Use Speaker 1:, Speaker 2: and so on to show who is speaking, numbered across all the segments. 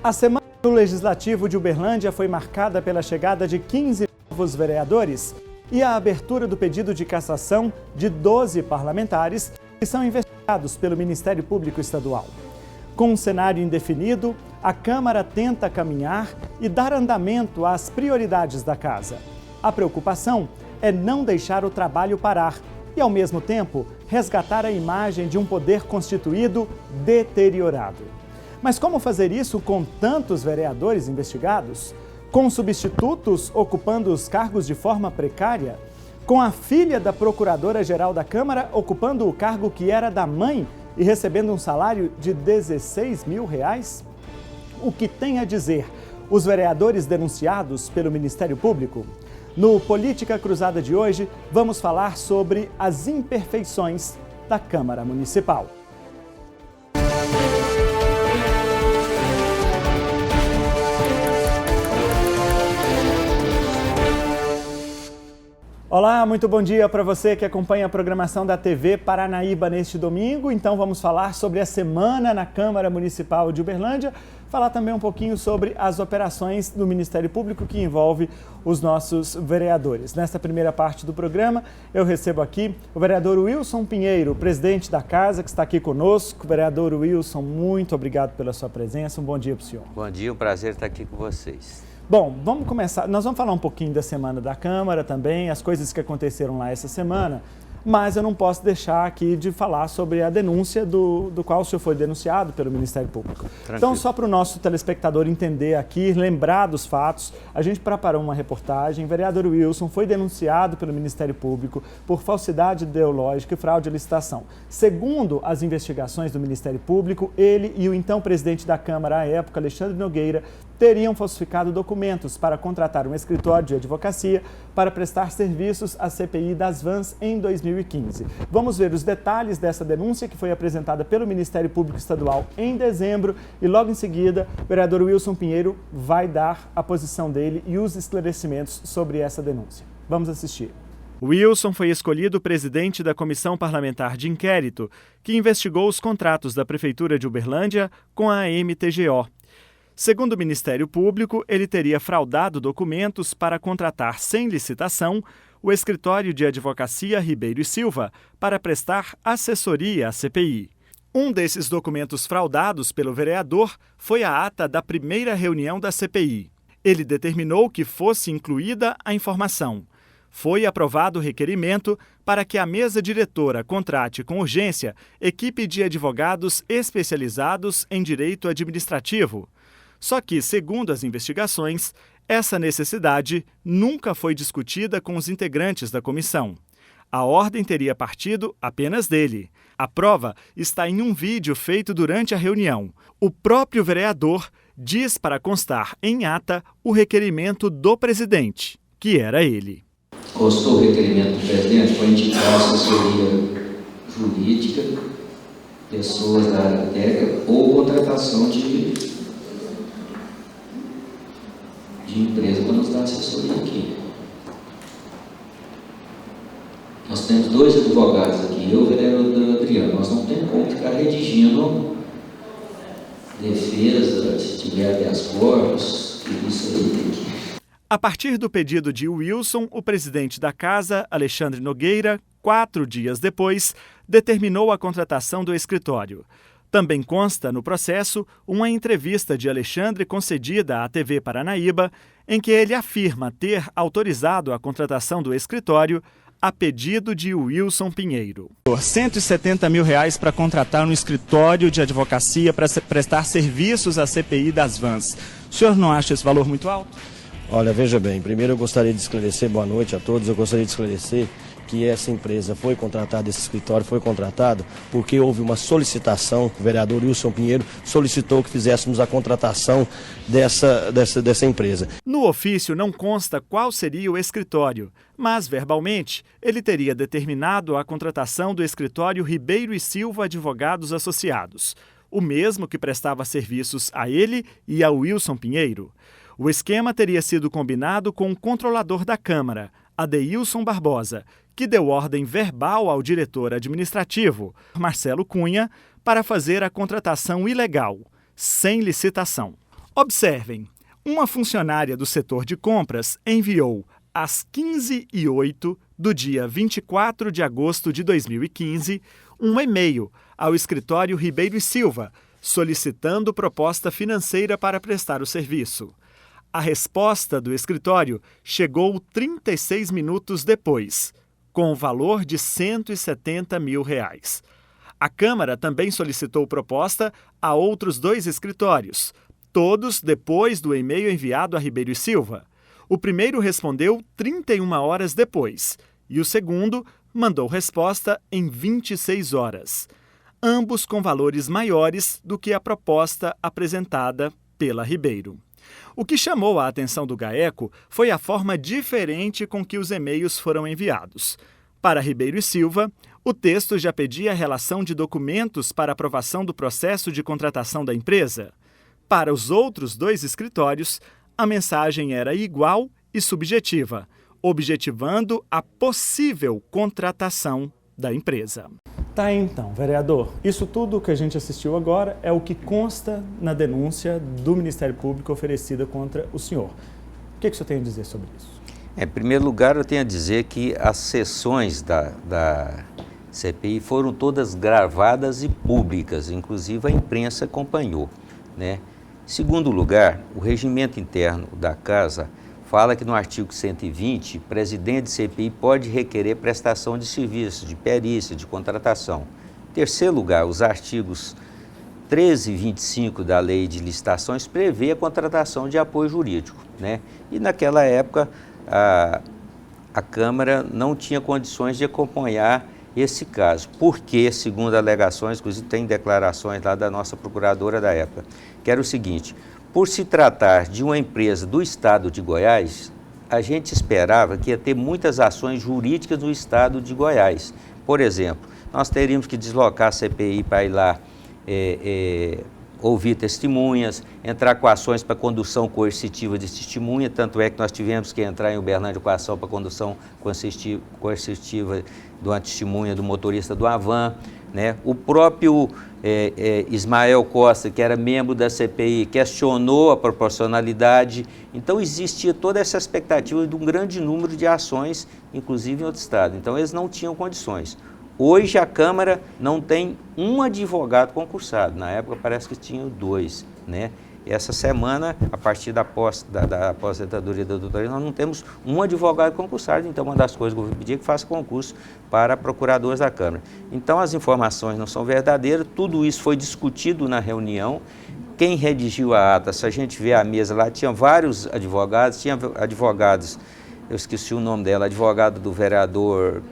Speaker 1: A semana do Legislativo de Uberlândia foi marcada pela chegada de 15 novos vereadores e a abertura do pedido de cassação de 12 parlamentares que são investigados pelo Ministério Público Estadual. Com um cenário indefinido, a Câmara tenta caminhar e dar andamento às prioridades da casa. A preocupação é não deixar o trabalho parar e, ao mesmo tempo, resgatar a imagem de um poder constituído deteriorado. Mas como fazer isso com tantos vereadores investigados? Com substitutos ocupando os cargos de forma precária? Com a filha da Procuradora-Geral da Câmara ocupando o cargo que era da mãe e recebendo um salário de R$16 mil? O que tem a dizer os vereadores denunciados pelo Ministério Público? No Política Cruzada de hoje, vamos falar sobre as imperfeições da Câmara Municipal. Olá, muito bom dia para você que acompanha a programação da TV Paranaíba neste domingo. Então vamos falar sobre a semana na Câmara Municipal de Uberlândia, falar também um pouquinho sobre as operações do Ministério Público que envolve os nossos vereadores. Nesta primeira parte do programa, eu recebo aqui o vereador Wilson Pinheiro, presidente da casa, que está aqui conosco. Vereador Wilson, muito obrigado pela sua presença. Um bom dia para o senhor.
Speaker 2: Bom dia, um prazer estar aqui com vocês.
Speaker 1: Bom, vamos começar. Nós vamos falar um pouquinho da semana da Câmara também, as coisas que aconteceram lá essa semana, mas eu não posso deixar aqui de falar sobre a denúncia do qual o senhor foi denunciado pelo Ministério Público. Tranquilo. Então, só para o nosso telespectador entender aqui, lembrar dos fatos, a gente preparou uma reportagem. O vereador Wilson foi denunciado pelo Ministério Público por falsidade ideológica e fraude à licitação. Segundo as investigações do Ministério Público, ele e o então presidente da Câmara à época, Alexandre Nogueira, teriam falsificado documentos para contratar um escritório de advocacia para prestar serviços à CPI das vans em 2015. Vamos ver os detalhes dessa denúncia que foi apresentada pelo Ministério Público Estadual em dezembro e logo em seguida o vereador Wilson Pinheiro vai dar a posição dele e os esclarecimentos sobre essa denúncia. Vamos assistir. Wilson foi escolhido presidente da Comissão Parlamentar de Inquérito, que investigou os contratos da Prefeitura de Uberlândia com a MTGO. Segundo o Ministério Público, ele teria fraudado documentos para contratar sem licitação o escritório de advocacia Ribeiro e Silva para prestar assessoria à CPI. Um desses documentos fraudados pelo vereador foi a ata da primeira reunião da CPI. Ele determinou que fosse incluída a informação. Foi aprovado o requerimento para que a mesa diretora contrate com urgência equipe de advogados especializados em direito administrativo. Só que, segundo as investigações, essa necessidade nunca foi discutida com os integrantes da comissão. A ordem teria partido apenas dele. A prova está em um vídeo feito durante a reunião. O próprio vereador diz para constar em ata o requerimento do presidente, que era ele.
Speaker 3: Constou o requerimento do presidente para indicar assessoria jurídica, pessoas da área técnica ou contratação de empresa para nos dar assessoria aqui. Nós temos dois advogados aqui, eu e o vereador Adriano. Nós não temos como ficar redigindo defesa, se tiver habeas corpus, tudo isso aí tem que...
Speaker 1: A partir do pedido de Wilson, o presidente da casa, Alexandre Nogueira, 4 dias depois, determinou a contratação do escritório. Também consta no processo uma entrevista de Alexandre concedida à TV Paranaíba, em que ele afirma ter autorizado a contratação do escritório a pedido de Wilson Pinheiro. R$170 mil para contratar um escritório de advocacia para prestar serviços à CPI das vans. O senhor não acha esse valor muito alto?
Speaker 4: Olha, veja bem, primeiro eu gostaria de esclarecer, boa noite a todos, eu gostaria de esclarecer que essa empresa foi contratada, esse escritório foi contratado porque houve uma solicitação, o vereador Wilson Pinheiro solicitou que fizéssemos a contratação dessa empresa.
Speaker 1: No ofício não consta qual seria o escritório, mas verbalmente ele teria determinado a contratação do escritório Ribeiro e Silva Advogados Associados, o mesmo que prestava serviços a ele e ao Wilson Pinheiro. O esquema teria sido combinado com o controlador da Câmara, Adeilson Barbosa, que deu ordem verbal ao diretor administrativo, Marcelo Cunha, para fazer a contratação ilegal, sem licitação. Observem, uma funcionária do setor de compras enviou às 15h08 do dia 24 de agosto de 2015 um e-mail ao escritório Ribeiro e Silva, solicitando proposta financeira para prestar o serviço. A resposta do escritório chegou 36 minutos depois, com o valor de R$ 170 mil. A Câmara também solicitou proposta a outros 2 escritórios, todos depois do e-mail enviado a Ribeiro e Silva. O primeiro respondeu 31 horas depois e o segundo mandou resposta em 26 horas, ambos com valores maiores do que a proposta apresentada pela Ribeiro. O que chamou a atenção do GAECO foi a forma diferente com que os e-mails foram enviados. Para Ribeiro e Silva, o texto já pedia a relação de documentos para aprovação do processo de contratação da empresa. Para os outros 2 escritórios, a mensagem era igual e subjetiva, objetivando a possível contratação da empresa. Tá então, vereador, isso tudo que a gente assistiu agora é o que consta na denúncia do Ministério Público oferecida contra o senhor. O que o senhor tem a dizer sobre isso?
Speaker 2: Em primeiro lugar, eu tenho a dizer que as sessões da CPI foram todas gravadas e públicas, inclusive a imprensa acompanhou, né? Em segundo lugar, o regimento interno da Casa fala que no artigo 120, o presidente de CPI pode requerer prestação de serviços, de perícia, de contratação. Em terceiro lugar, os artigos 13 e 25 da Lei de Licitações prevê a contratação de apoio jurídico, né? E naquela época a Câmara não tinha condições de acompanhar esse caso, porque, segundo alegações, inclusive tem declarações lá da nossa procuradora da época, que era o seguinte: por se tratar de uma empresa do estado de Goiás, a gente esperava que ia ter muitas ações jurídicas no estado de Goiás. Por exemplo, nós teríamos que deslocar a CPI para ir lá ouvir testemunhas, entrar com ações para condução coercitiva de testemunha, tanto é que nós tivemos que entrar em Uberlândia com ação para condução coercitiva de uma testemunha do motorista do Avan, né? O próprio Ismael Costa, que era membro da CPI, questionou a proporcionalidade. Então existia toda essa expectativa de um grande número de ações, inclusive em outro estado. Então eles não tinham condições. Hoje a Câmara não tem um advogado concursado, na época parece que tinha 2, né? Essa semana, a partir da aposentadoria da doutora, nós não temos um advogado concursado, então uma das coisas que eu vou pedir é que faça concurso para procuradores da Câmara. Então as informações não são verdadeiras, tudo isso foi discutido na reunião. Quem redigiu a ata, se a gente vê a mesa lá, tinha vários advogados, eu esqueci o nome dela, advogado do vereador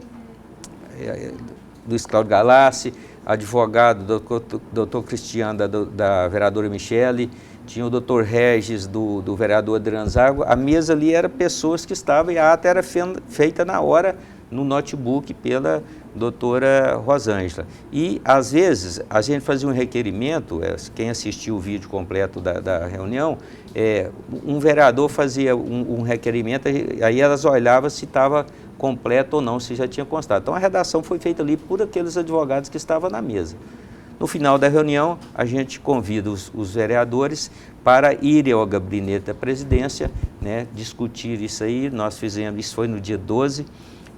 Speaker 2: Luiz Cláudio Galassi, advogado do doutor Cristiano da vereadora Michele, tinha o doutor Regis do vereador Adriano Zago. A mesa ali era pessoas que estavam, e a ata era feita na hora no notebook pela doutora Rosângela. E às vezes a gente fazia um requerimento, quem assistiu o vídeo completo da reunião, um vereador fazia um requerimento, aí elas olhavam se estava completo ou não, se já tinha constado. Então a redação foi feita ali por aqueles advogados que estavam na mesa. No final da reunião, a gente convida os vereadores para irem ao gabinete da presidência, né, discutir isso aí. Nós fizemos, isso foi no dia 12,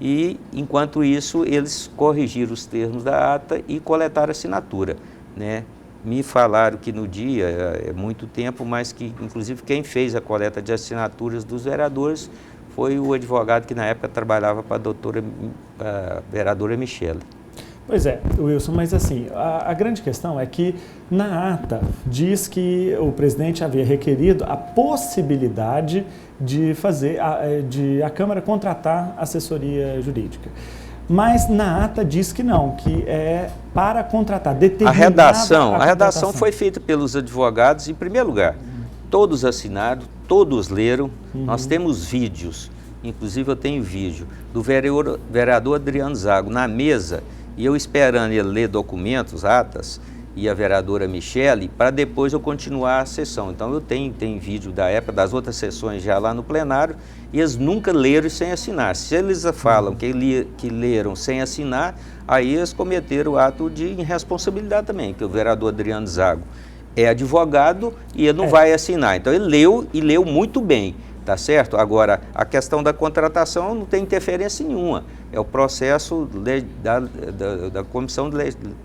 Speaker 2: e enquanto isso eles corrigiram os termos da ata e coletaram assinatura, né. Me falaram que no dia, é muito tempo, mas que inclusive quem fez a coleta de assinaturas dos vereadores foi o advogado que na época trabalhava para a vereadora Michele.
Speaker 1: Pois é, Wilson, mas assim, a grande questão é que na ata diz que o presidente havia requerido a possibilidade de a Câmara contratar assessoria jurídica. Mas na ata diz que não, que é para contratar, determinada
Speaker 2: a redação foi feita pelos advogados, em primeiro lugar, todos assinaram, todos leram, nós temos vídeos, inclusive eu tenho vídeo, do vereador Adriano Zago na mesa, e eu esperando ele ler documentos, atas, e a vereadora Michele, para depois eu continuar a sessão. Então eu tenho vídeo da época, das outras sessões já lá no plenário, e eles nunca leram sem assinar. Se eles falam que leram sem assinar, aí eles cometeram o ato de irresponsabilidade também, que o vereador Adriano Zago é advogado e ele não vai assinar. Então ele leu e leu muito bem, tá certo? Agora, a questão da contratação não tem interferência nenhuma. É o processo da comissão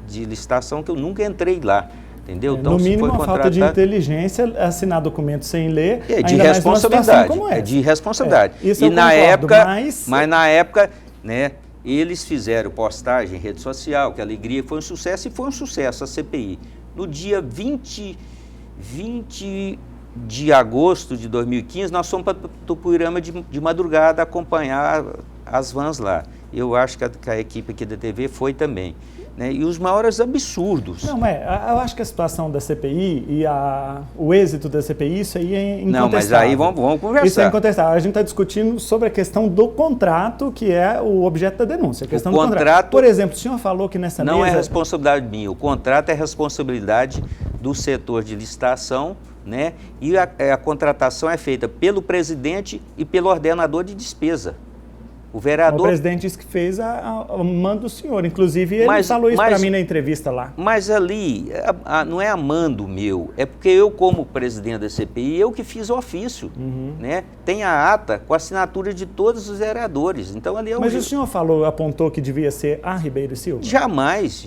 Speaker 2: de licitação que eu nunca entrei lá. Entendeu?
Speaker 1: Então, no mínimo, uma falta de inteligência, assinar documento sem ler,
Speaker 2: é de responsabilidade. É de responsabilidade.
Speaker 1: Isso
Speaker 2: e
Speaker 1: eu
Speaker 2: na
Speaker 1: concordo,
Speaker 2: época,
Speaker 1: mas
Speaker 2: na época, né, eles fizeram postagem em rede social, que a alegria foi um sucesso, e foi um sucesso a CPI. No dia 20 de agosto de 2015, nós fomos para Tupuirama de madrugada acompanhar as vans lá. Eu acho que a equipe aqui da TV foi também. Né? E os maiores absurdos.
Speaker 1: Não, eu acho que a situação da CPI e o êxito da CPI, isso aí é incontestável.
Speaker 2: Não, mas aí vamos conversar.
Speaker 1: Isso é incontestável. A gente está discutindo sobre a questão do contrato, que é o objeto da denúncia. A questão do contrato. Por exemplo, o senhor falou que nessa mesa...
Speaker 2: Não é responsabilidade minha. O contrato é responsabilidade do setor de licitação, né? E a contratação é feita pelo presidente e pelo ordenador de despesa. O vereador...
Speaker 1: O presidente disse que fez a mando do senhor. Inclusive, ele falou isso para mim na entrevista lá.
Speaker 2: Mas ali, não é a mando meu. É porque eu, como presidente da CPI, eu que fiz o ofício. Né? Tem a ata com a assinatura de todos os vereadores. Então, ali é
Speaker 1: Mas o senhor apontou que devia ser a Ribeiro e Silva?
Speaker 2: Jamais.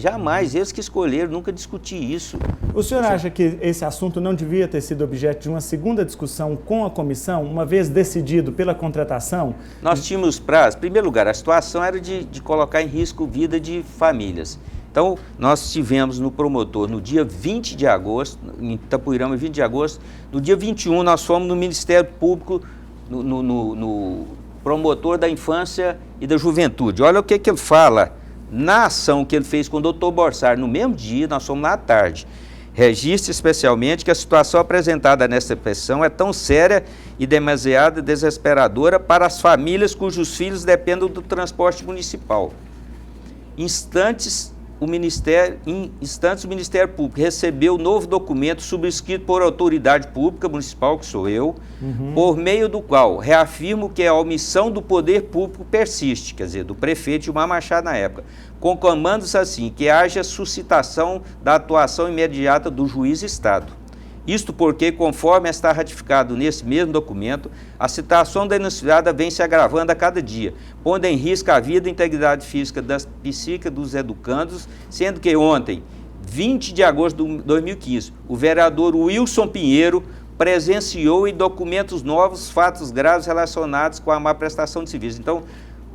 Speaker 2: Eles que escolheram, nunca discuti isso.
Speaker 1: O senhor acha que esse assunto não devia ter sido objeto de uma segunda discussão com a comissão, uma vez decidido pela contratação?
Speaker 2: Nós tínhamos prazo. Em primeiro lugar, a situação era de colocar em risco vida de famílias. Então, nós tivemos no promotor, no dia 20 de agosto, em Itapuirama, 20 de agosto, no dia 21 nós fomos no Ministério Público, no promotor da infância e da juventude. Olha o que ele fala na ação que ele fez com o doutor Borsari, no mesmo dia, nós fomos lá à tarde. Registra especialmente que a situação apresentada nesta petição é tão séria e demasiado desesperadora para as famílias cujos filhos dependem do transporte municipal. Instantes o Ministério Público recebeu o novo documento subscrito por autoridade pública municipal, que sou eu, por meio do qual reafirmo que a omissão do poder público persiste, quer dizer, do prefeito Gilmar Machado na época, com comandos assim, que haja suscitação da atuação imediata do juiz Estado. Isto porque, conforme está ratificado nesse mesmo documento, a situação denunciada vem se agravando a cada dia, pondo em risco a vida e integridade física psíquica dos educandos, sendo que ontem, 20 de agosto de 2015, o vereador Wilson Pinheiro presenciou em documentos novos fatos graves relacionados com a má prestação de serviços. Então,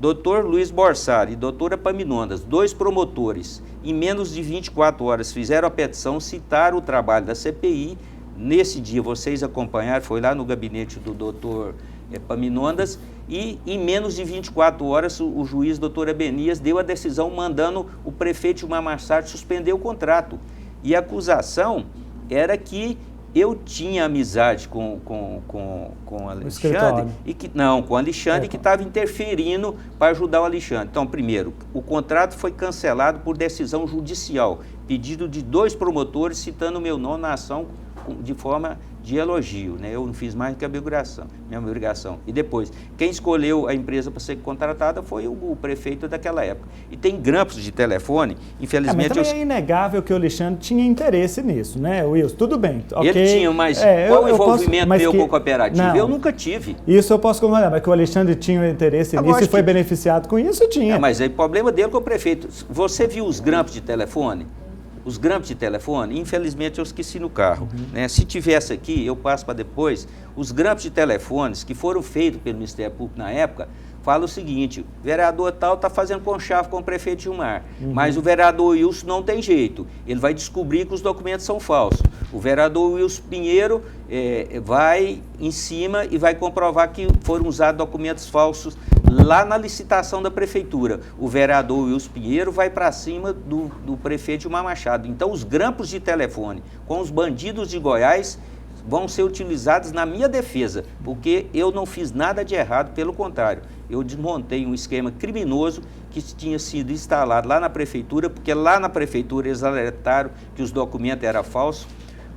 Speaker 2: Dr. Luiz Borsari e doutora Epaminondas, dois promotores, em menos de 24 horas fizeram a petição, citaram o trabalho da CPI. Nesse dia, vocês acompanharam, foi lá no gabinete do doutor Epaminondas, e em menos de 24 horas o juiz doutor Abenias deu a decisão mandando o prefeito Gilmar Machado suspender o contrato. E a acusação era que eu tinha amizade com Alexandre, com o Alexandre, que estava interferindo para ajudar o Alexandre. Então, primeiro, o contrato foi cancelado por decisão judicial, pedido de dois promotores, citando o meu nome na ação de forma de elogio, né? Eu não fiz mais do que a minha obrigação. E depois, quem escolheu a empresa para ser contratada foi o prefeito daquela época. E tem grampos de telefone, infelizmente...
Speaker 1: Mas também é inegável que o Alexandre tinha interesse nisso, né, Wilson? Tudo bem, ok.
Speaker 2: Ele tinha, mas qual o envolvimento meu com a cooperativa? Não, eu nunca tive.
Speaker 1: Isso eu posso concordar, mas que o Alexandre tinha interesse nisso e foi beneficiado com isso, tinha.
Speaker 2: Mas é o problema dele com o prefeito. Você viu os grampos de telefone? Os grampos de telefone, infelizmente eu esqueci no carro. Né? Se tivesse aqui, eu passo para depois. Os grampos de telefones que foram feitos pelo Ministério Público na época, fala o seguinte: o vereador tal está fazendo conchave com o prefeito Gilmar, mas o vereador Wilson não tem jeito, ele vai descobrir que os documentos são falsos. O vereador Wilson Pinheiro vai em cima e vai comprovar que foram usados documentos falsos lá na licitação da prefeitura. O vereador Wilson Pinheiro vai para cima do prefeito Gilmar Machado. Então, os grampos de telefone com os bandidos de Goiás vão ser utilizados na minha defesa, porque eu não fiz nada de errado, pelo contrário, eu desmontei um esquema criminoso que tinha sido instalado lá na prefeitura, porque lá na prefeitura eles alertaram que os documentos eram falsos.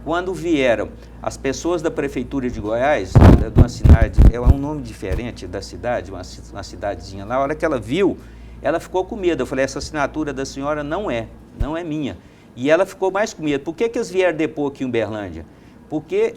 Speaker 2: Quando vieram as pessoas da prefeitura de Goiás, de uma cidade, é um nome diferente da cidade, uma cidadezinha lá, a hora que ela viu, ela ficou com medo. Eu falei: essa assinatura da senhora não é minha. E ela ficou mais com medo. Por que eles vieram depor aqui em Uberlândia? Porque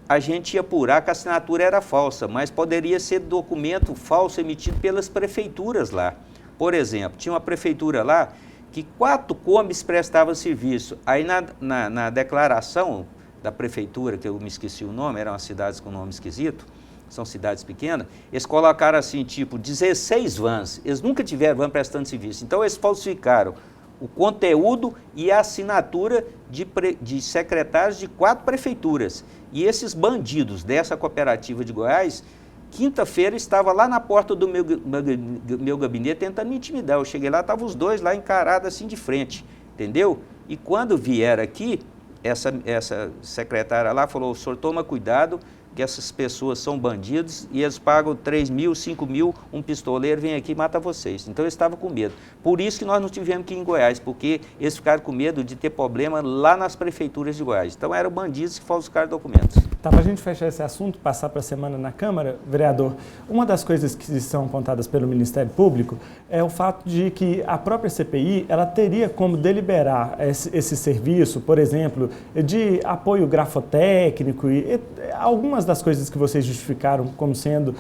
Speaker 2: a gente ia apurar que a assinatura era falsa, mas poderia ser documento falso emitido pelas prefeituras lá. Por exemplo, tinha uma prefeitura lá que 4 Kombis prestavam serviço. Aí na declaração da prefeitura, que eu me esqueci o nome, eram as cidades com nome esquisito, são cidades pequenas, eles colocaram assim, tipo, 16 vans. Eles nunca tiveram van prestando serviço. Então eles falsificaram o conteúdo e a assinatura de secretários de 4 prefeituras. E esses bandidos dessa cooperativa de Goiás, quinta-feira, estava lá na porta do meu gabinete tentando me intimidar. Eu cheguei lá, estavam os dois lá encarados assim de frente, entendeu? E quando vieram aqui, essa secretária lá falou, o senhor toma cuidado, que essas pessoas são bandidos e eles pagam 3 mil, 5 mil, um pistoleiro vem aqui e mata vocês. Então eles estavam com medo. Por isso que nós não tivemos que ir em Goiás, porque eles ficaram com medo de ter problema lá nas prefeituras de Goiás. Então eram bandidos que falsificaram documentos.
Speaker 1: Tá, para a gente fechar esse assunto, passar para a semana na Câmara, vereador, uma das coisas que são apontadas pelo Ministério Público é o fato de que a própria CPI, ela teria como deliberar esse serviço, por exemplo, de apoio grafotécnico e algumas das coisas que vocês justificaram como sendo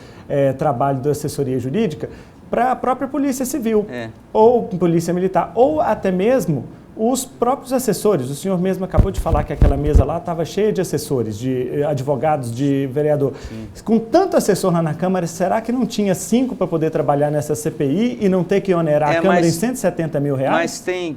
Speaker 1: trabalho da assessoria jurídica para a própria Polícia Civil, ou Polícia Militar, ou até mesmo os próprios assessores. O senhor mesmo acabou de falar que aquela mesa lá estava cheia de assessores, de advogados, de vereador. Sim. Com tanto assessor lá na Câmara, será que não tinha 5 para poder trabalhar nessa CPI e não ter que onerar a Câmara em 170 mil reais?
Speaker 2: Mas tem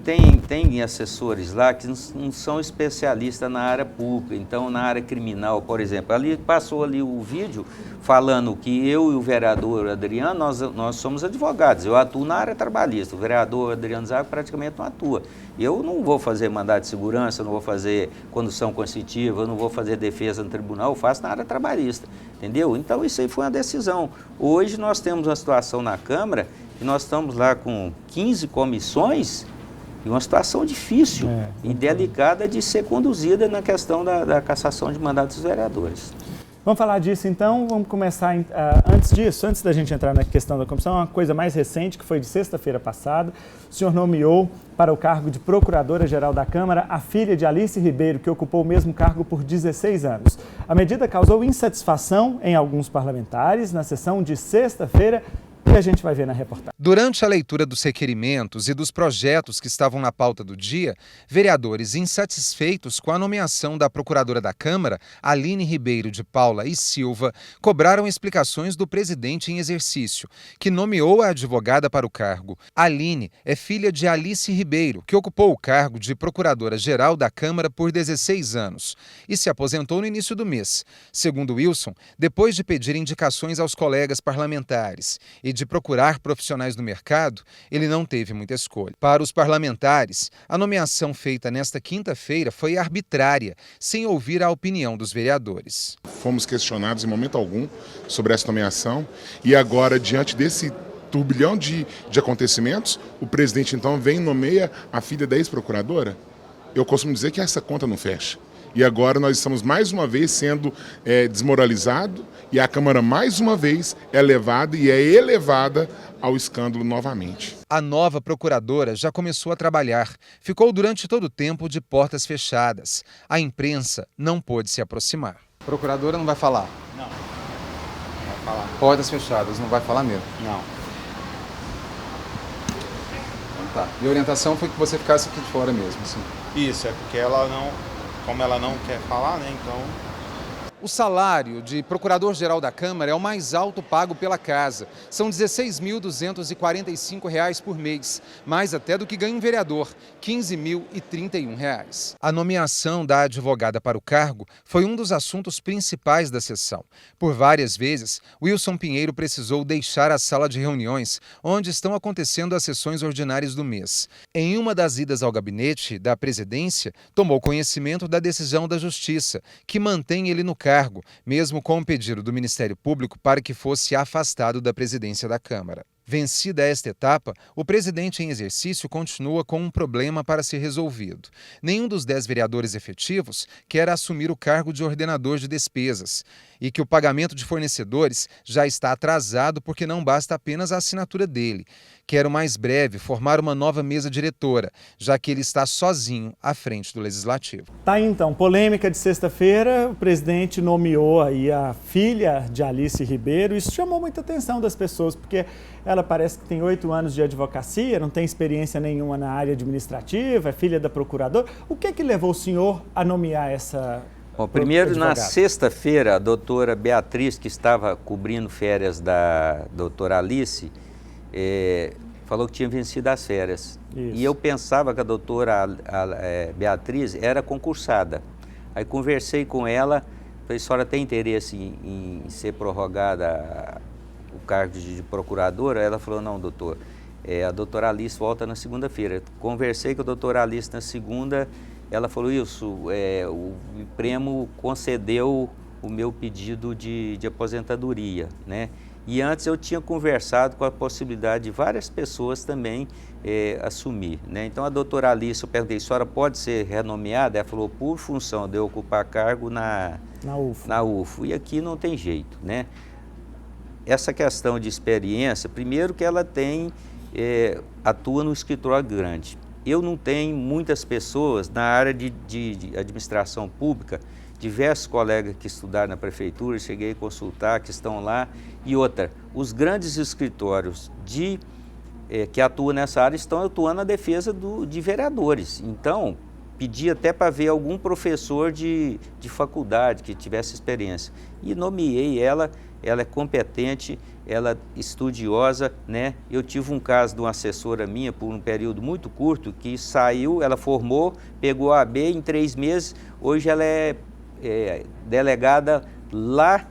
Speaker 2: assessores lá que não são especialistas na área pública, então na área criminal, por exemplo. Ali passou ali o vídeo falando que eu e o vereador Adriano, nós somos advogados, eu atuo na área trabalhista, o vereador Adriano Zago praticamente não atua. Eu não vou fazer mandado de segurança, não vou fazer condução coercitiva, eu não vou fazer defesa no tribunal, eu faço na área trabalhista, entendeu? Então isso aí foi uma decisão. Hoje nós temos uma situação na Câmara que nós estamos lá com 15 comissões e uma situação difícil e delicada de ser conduzida na questão da cassação de mandatos dos vereadores.
Speaker 1: Vamos falar disso então, vamos começar antes da gente entrar na questão da comissão, uma coisa mais recente que foi de sexta-feira passada, o senhor nomeou para o cargo de Procuradora-Geral da Câmara a filha de Alice Ribeiro, que ocupou o mesmo cargo por 16 anos. A medida causou insatisfação em alguns parlamentares na sessão de sexta-feira, que a gente vai ver na reportagem.
Speaker 5: Durante a leitura dos requerimentos e dos projetos que estavam na pauta do dia, vereadores insatisfeitos com a nomeação da procuradora da Câmara, Aline Ribeiro de Paula e Silva, cobraram explicações do presidente em exercício, que nomeou a advogada para o cargo. Aline é filha de Alice Ribeiro, que ocupou o cargo de procuradora-geral da Câmara por 16 anos e se aposentou no início do mês. Segundo Wilson, depois de pedir indicações aos colegas parlamentares e de procurar profissionais do mercado, ele não teve muita escolha. Para os parlamentares, a nomeação feita nesta quinta-feira foi arbitrária, sem ouvir a opinião dos vereadores.
Speaker 6: Fomos questionados em momento algum sobre essa nomeação e agora, diante desse turbilhão de acontecimentos, o presidente então vem e nomeia a filha da ex-procuradora? Eu costumo dizer que essa conta não fecha. E agora nós estamos mais uma vez sendo desmoralizados e a Câmara mais uma vez é levada e é elevada ao escândalo novamente.
Speaker 5: A nova procuradora já começou a trabalhar. Ficou durante todo o tempo de portas fechadas. A imprensa não pôde se aproximar.
Speaker 7: A procuradora não vai falar?
Speaker 8: Não. Não vai falar.
Speaker 7: Portas fechadas, não vai falar mesmo?
Speaker 8: Não.
Speaker 7: Então tá. E a orientação foi que você ficasse aqui de fora mesmo, assim?
Speaker 8: Isso, é porque ela não... Como ela não quer falar, né, então...
Speaker 5: O salário de Procurador-Geral da Câmara é o mais alto pago pela casa. São R$ 16.245 por mês, mais até do que ganha um vereador, R$ 15.031. A nomeação da advogada para o cargo foi um dos assuntos principais da sessão. Por várias vezes, Wilson Pinheiro precisou deixar a sala de reuniões, onde estão acontecendo as sessões ordinárias do mês. Em uma das idas ao gabinete da presidência, tomou conhecimento da decisão da Justiça, que mantém ele no cargo, mesmo com o pedido do Ministério Público para que fosse afastado da presidência da Câmara. Vencida esta etapa, o presidente em exercício continua com um problema para ser resolvido. Nenhum dos 10 vereadores efetivos quer assumir o cargo de ordenador de despesas e que o pagamento de fornecedores já está atrasado porque não basta apenas a assinatura dele. Quer o mais breve formar uma nova mesa diretora, já que ele está sozinho à frente do Legislativo.
Speaker 1: Tá aí, então, polêmica de sexta-feira, o presidente nomeou aí a filha de Alice Ribeiro. Isso chamou muita atenção das pessoas, porque ela parece que tem 8 anos de advocacia, não tem experiência nenhuma na área administrativa, é filha da procuradora. O que levou o senhor a nomear essa
Speaker 2: Bom, primeiro,
Speaker 1: advogada?
Speaker 2: na sexta-feira, a doutora Beatriz, que estava cobrindo férias da doutora Alice, falou que tinha vencido as férias.
Speaker 1: Isso.
Speaker 2: E eu pensava que a doutora Beatriz era concursada. Aí conversei com ela, falei, a senhora tem interesse em ser prorrogada o cargo de procuradora? Ela falou, não, doutor, a doutora Alice volta na segunda-feira. Conversei com a doutora Alice na segunda, ela falou, isso, o Premo concedeu o meu pedido de aposentadoria, né? E antes eu tinha conversado com a possibilidade de várias pessoas também assumir, né? Então a doutora Alice, eu perguntei, a senhora pode ser renomeada? Ela falou, por função de eu ocupar cargo na UFO. E aqui não tem jeito, né? Essa questão de experiência, primeiro que ela atua no escritório grande. Eu não tenho muitas pessoas na área de administração pública, diversos colegas que estudaram na prefeitura, cheguei a consultar, que estão lá. E outra, os grandes escritórios que atuam nessa área estão atuando na defesa de vereadores. Então, pedi até para ver algum professor de faculdade que tivesse experiência. E nomeei ela é competente, ela é estudiosa, né? Eu tive um caso de uma assessora minha, por um período muito curto, que saiu, ela formou, pegou a AB em 3 meses, hoje ela é delegada lá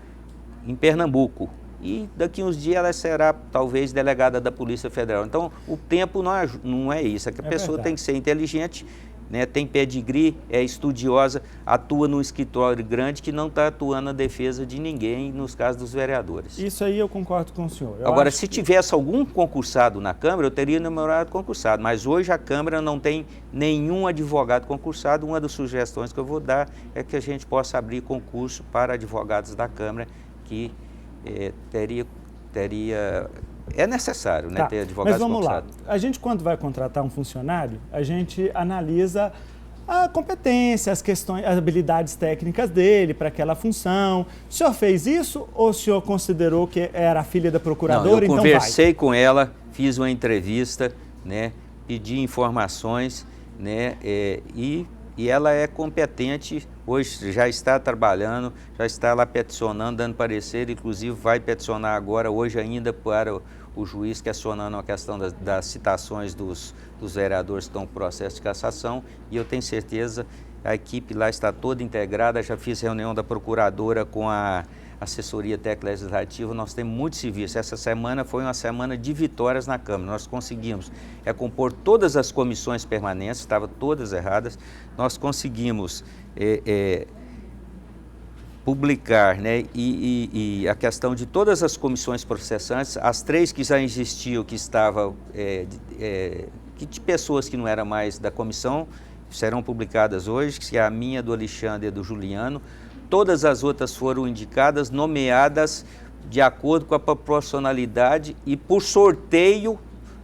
Speaker 2: em Pernambuco. E daqui uns dias ela será, talvez, delegada da Polícia Federal. Então, o tempo não é isso, é que a pessoa tem que ser inteligente, né, tem pedigree, é estudiosa, atua num escritório grande que não está atuando na defesa de ninguém nos casos dos vereadores.
Speaker 1: Isso aí eu concordo com o senhor.
Speaker 2: Agora, se tivesse algum concursado na Câmara, eu teria numerado concursado, mas hoje a Câmara não tem nenhum advogado concursado. Uma das sugestões que eu vou dar é que a gente possa abrir concurso para advogados da Câmara, que é necessário, né, ter advogados concursados.
Speaker 1: Mas vamos lá, a gente quando vai contratar um funcionário, a gente analisa a competência, as habilidades técnicas dele para aquela função. O senhor fez isso ou o senhor considerou que era a filha da procuradora?
Speaker 2: Não, eu conversei com ela, fiz uma entrevista, né, pedi informações, né, e ela é competente, hoje já está trabalhando, já está lá peticionando, dando parecer, inclusive vai peticionar agora, hoje ainda, para o juiz questionando a questão das citações dos vereadores que estão em processo de cassação, e eu tenho certeza, a equipe lá está toda integrada, já fiz reunião da procuradora com a assessoria técnica legislativa, nós temos muito serviço. Essa semana foi uma semana de vitórias na Câmara, nós conseguimos compor todas as comissões permanentes, estavam todas erradas, nós conseguimos publicar, né, e a questão de todas as comissões processantes, as 3 que já existiam, que estavam, de pessoas que não eram mais da comissão, serão publicadas hoje, que é a minha, do Alexandre e do Juliano. Todas as outras foram indicadas, nomeadas de acordo com a proporcionalidade e por sorteio,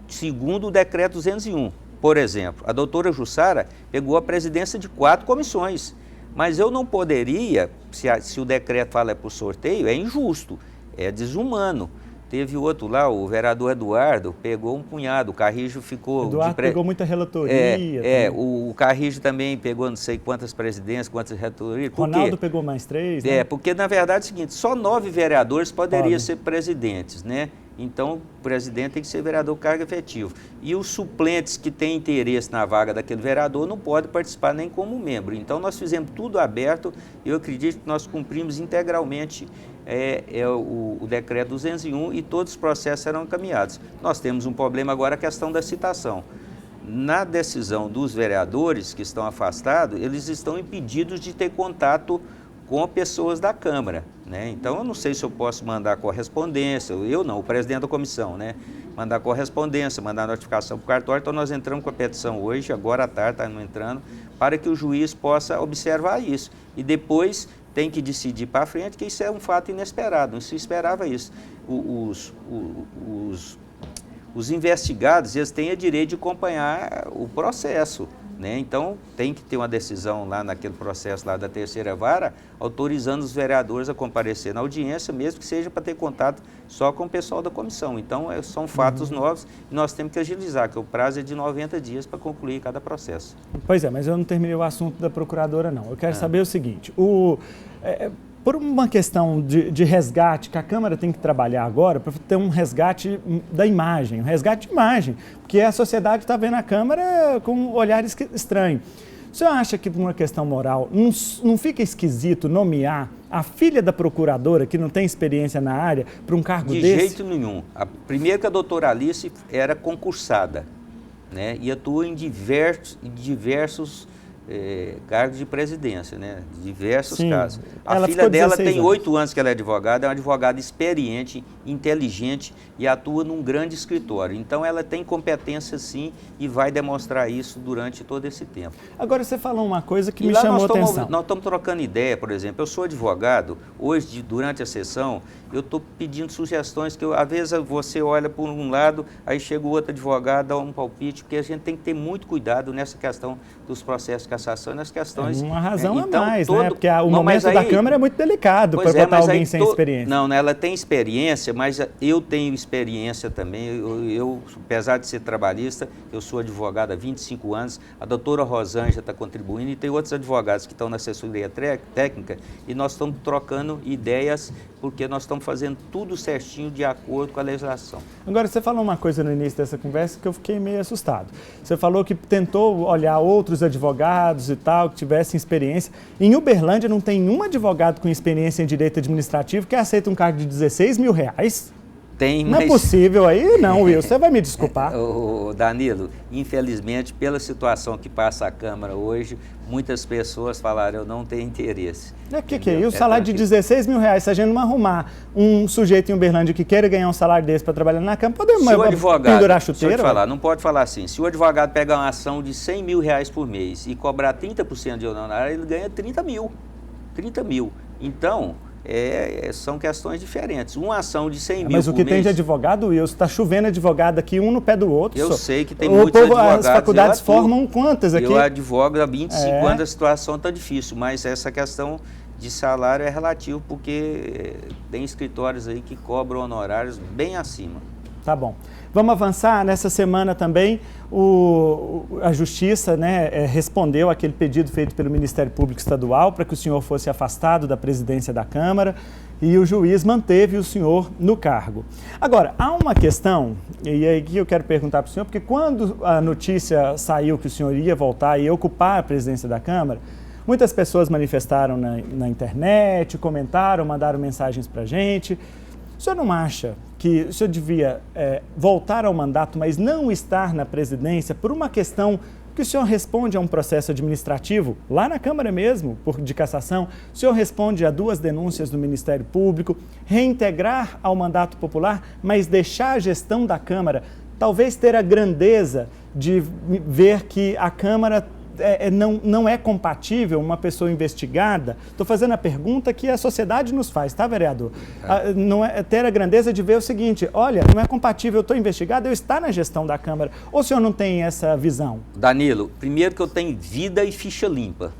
Speaker 2: segundo o decreto 201. Por exemplo, a doutora Jussara pegou a presidência de 4 comissões, mas eu não poderia, se o decreto fala por sorteio, é injusto, é desumano. Teve outro lá, o vereador Eduardo, pegou um punhado, o Carrijo ficou...
Speaker 1: Eduardo pegou muita relatoria.
Speaker 2: O Carrijo também pegou não sei quantas presidências, quantas relatorias.
Speaker 1: Ronaldo pegou mais 3, né?
Speaker 2: Porque na verdade é o seguinte, só 9 vereadores poderiam ser presidentes, né? Então, o presidente tem que ser vereador com cargo efetivo. E os suplentes que têm interesse na vaga daquele vereador não podem participar nem como membro. Então, nós fizemos tudo aberto e eu acredito que nós cumprimos integralmente o decreto 201 e todos os processos serão encaminhados. Nós temos um problema agora, a questão da citação. Na decisão dos vereadores que estão afastados, eles estão impedidos de ter contato com pessoas da Câmara, né? Então, eu não sei se eu posso mandar correspondência, eu não, o presidente da comissão, né? Mandar correspondência, mandar notificação para o cartório. Então, nós entramos com a petição hoje, agora à tarde, está entrando, para que o juiz possa observar isso. E depois tem que decidir para frente, que isso é um fato inesperado, não se esperava isso. Os investigados, eles têm o direito de acompanhar o processo, né? Então, tem que ter uma decisão lá naquele processo lá da terceira vara, autorizando os vereadores a comparecer na audiência, mesmo que seja para ter contato só com o pessoal da comissão. Então, são fatos novos e nós temos que agilizar, que o prazo é de 90 dias para concluir cada processo.
Speaker 1: Pois é, mas eu não terminei o assunto da procuradora, não. Eu quero saber o seguinte, por uma questão de resgate, que a Câmara tem que trabalhar agora para ter um resgate da imagem, um resgate de imagem, porque a sociedade está vendo a Câmara com um olhar estranho. O senhor acha que, por uma questão moral, não fica esquisito nomear a filha da procuradora, que não tem experiência na área, para um cargo desse?
Speaker 2: De jeito nenhum. Primeiro que a doutora Alice era concursada, né, e atua em diversos cargos de presidência, né? Diversos casos. A filha dela tem 8 anos que ela é advogada, é uma advogada experiente, inteligente e atua num grande escritório. Então, ela tem competência, sim, e vai demonstrar isso durante todo esse tempo.
Speaker 1: Agora, você falou uma coisa que me chamou a atenção.
Speaker 2: Nós estamos trocando ideia, por exemplo, eu sou advogado, hoje, durante a sessão, eu estou pedindo sugestões que, às vezes, você olha por um lado, aí chega o outro advogado, dá um palpite, porque a gente tem que ter muito cuidado nessa questão dos processos de cassação e nas questões...
Speaker 1: Uma razão a mais, né? Porque o momento da Câmara é muito delicado para botar alguém sem experiência.
Speaker 2: Não, ela tem experiência, mas eu tenho experiência também. Eu, apesar de ser trabalhista, eu sou advogado há 25 anos, a doutora Rosângela está contribuindo e tem outros advogados que estão na assessoria técnica e nós estamos trocando ideias porque nós estamos fazendo tudo certinho de acordo com a legislação.
Speaker 1: Agora, você falou uma coisa no início dessa conversa que eu fiquei meio assustado. Você falou que tentou olhar outros advogados e tal, que tivessem experiência. Em Uberlândia não tem um advogado com experiência em direito administrativo que aceita um cargo de R$16 mil.
Speaker 2: Tem,
Speaker 1: não é possível aí, não, Will. Você vai me desculpar.
Speaker 2: Danilo, infelizmente, pela situação que passa a Câmara hoje, muitas pessoas falaram, eu não tenho interesse.
Speaker 1: Que é isso? O salário de R$16 mil, se a gente não arrumar um sujeito em Uberlândia que queira ganhar um salário desse para trabalhar na Câmara, podemos pendurar chuteira?
Speaker 2: Deixa eu te falar, não pode falar assim. Se o advogado pegar uma ação de R$100 mil por mês e cobrar 30% de honorário, ele ganha 30 mil. 30 mil. Então... são questões diferentes. Uma ação de R$100 mil
Speaker 1: Mas o que tem de advogado, Wilson, está chovendo advogado aqui, um no pé do outro.
Speaker 2: Eu sei que tem muitos advogados.
Speaker 1: As faculdades formam quantas aqui?
Speaker 2: Eu advogo há 25 anos, a situação está difícil, mas essa questão de salário é relativo, porque tem escritórios aí que cobram honorários bem acima.
Speaker 1: Tá bom. Vamos avançar. Nessa semana também, a Justiça, né, respondeu aquele pedido feito pelo Ministério Público Estadual para que o senhor fosse afastado da presidência da Câmara e o juiz manteve o senhor no cargo. Agora, há uma questão, e aí que eu quero perguntar para o senhor, porque quando a notícia saiu que o senhor ia voltar e ocupar a presidência da Câmara, muitas pessoas manifestaram na internet, comentaram, mandaram mensagens para a gente. O senhor não acha que o senhor devia voltar ao mandato, mas não estar na presidência por uma questão que o senhor responde a um processo administrativo, lá na Câmara mesmo, de cassação, o senhor responde a 2 denúncias do Ministério Público, reintegrar ao mandato popular, mas deixar a gestão da Câmara, talvez ter a grandeza de ver que a Câmara não é compatível uma pessoa investigada? Estou fazendo a pergunta que a sociedade nos faz, tá, vereador? Não é ter a grandeza de ver o seguinte, olha, não é compatível, eu estou investigado, eu estar na gestão da Câmara. Ou o senhor não tem essa visão?
Speaker 2: Danilo, primeiro que eu tenho vida e ficha limpa.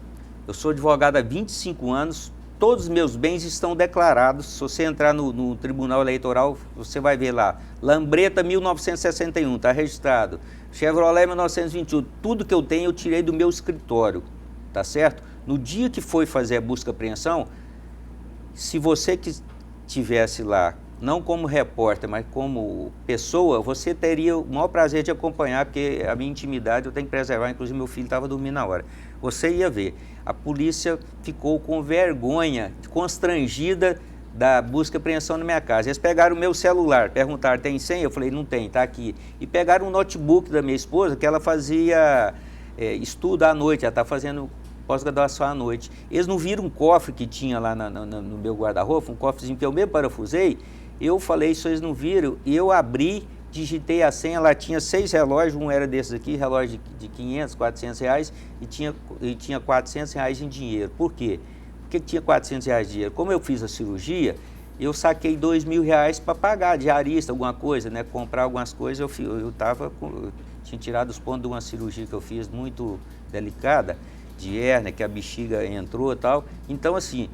Speaker 2: Eu sou advogado há 25 anos, todos os meus bens estão declarados. Se você entrar no Tribunal Eleitoral, você vai ver lá, Lambreta 1961, está registrado. Chevrolet 1921, tudo que eu tenho eu tirei do meu escritório, tá certo? No dia que foi fazer a busca e apreensão, se você que estivesse lá, não como repórter, mas como pessoa, você teria o maior prazer de acompanhar, porque a minha intimidade eu tenho que preservar, inclusive meu filho estava dormindo na hora. Você ia ver, a polícia ficou com vergonha, constrangida da busca e apreensão na minha casa. Eles pegaram o meu celular, perguntaram, tem senha? Eu falei, não tem, está aqui. E pegaram um notebook da minha esposa, que ela fazia estudo à noite, ela está fazendo pós-graduação à noite. Eles não viram um cofre que tinha lá no meu guarda-roupa, um cofrezinho que eu mesmo parafusei. Eu falei, isso eles não viram, e eu abri, digitei a senha, lá tinha 6 relógios, um era desses aqui, relógio de 500, 400 reais, e tinha 400 reais em dinheiro. Por quê? Por que tinha 400 reais de dinheiro? Como eu fiz a cirurgia, eu saquei 2.000 reais para pagar, diarista, alguma coisa, né? Comprar algumas coisas, eu tinha tirado os pontos de uma cirurgia que eu fiz muito delicada, de hérnia, que a bexiga entrou e tal. Então, assim,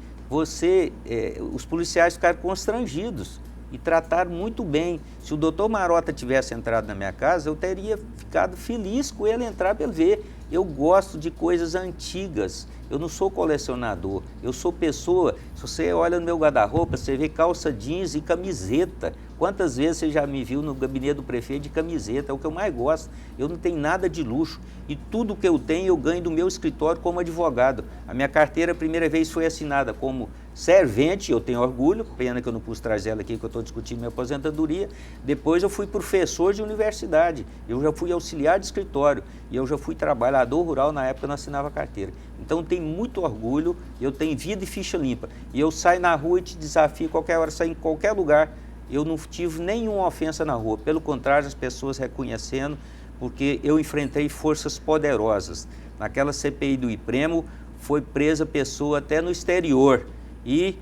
Speaker 2: os policiais ficaram constrangidos e trataram muito bem. Se o doutor Marota tivesse entrado na minha casa, eu teria ficado feliz com ele entrar para ele ver. Eu gosto de coisas antigas, eu não sou colecionador, eu sou pessoa. Se você olha no meu guarda-roupa, você vê calça jeans e camiseta. Quantas vezes você já me viu no gabinete do prefeito de camiseta? É o que eu mais gosto. Eu não tenho nada de luxo e tudo que eu tenho eu ganho do meu escritório como advogado. A minha carteira a primeira vez foi assinada como servente, eu tenho orgulho, pena que eu não pus trazer ela aqui que eu estou discutindo minha aposentadoria. Depois eu fui professor de universidade, eu já fui auxiliar de escritório e eu já fui trabalhador rural na época que eu não assinava carteira. Então eu tenho muito orgulho, eu tenho vida e ficha limpa. E eu saio na rua e te desafio qualquer hora, sair em qualquer lugar. Eu não tive nenhuma ofensa na rua, pelo contrário, as pessoas reconhecendo, porque eu enfrentei forças poderosas. Naquela CPI do Ipremo, foi presa pessoa até no exterior e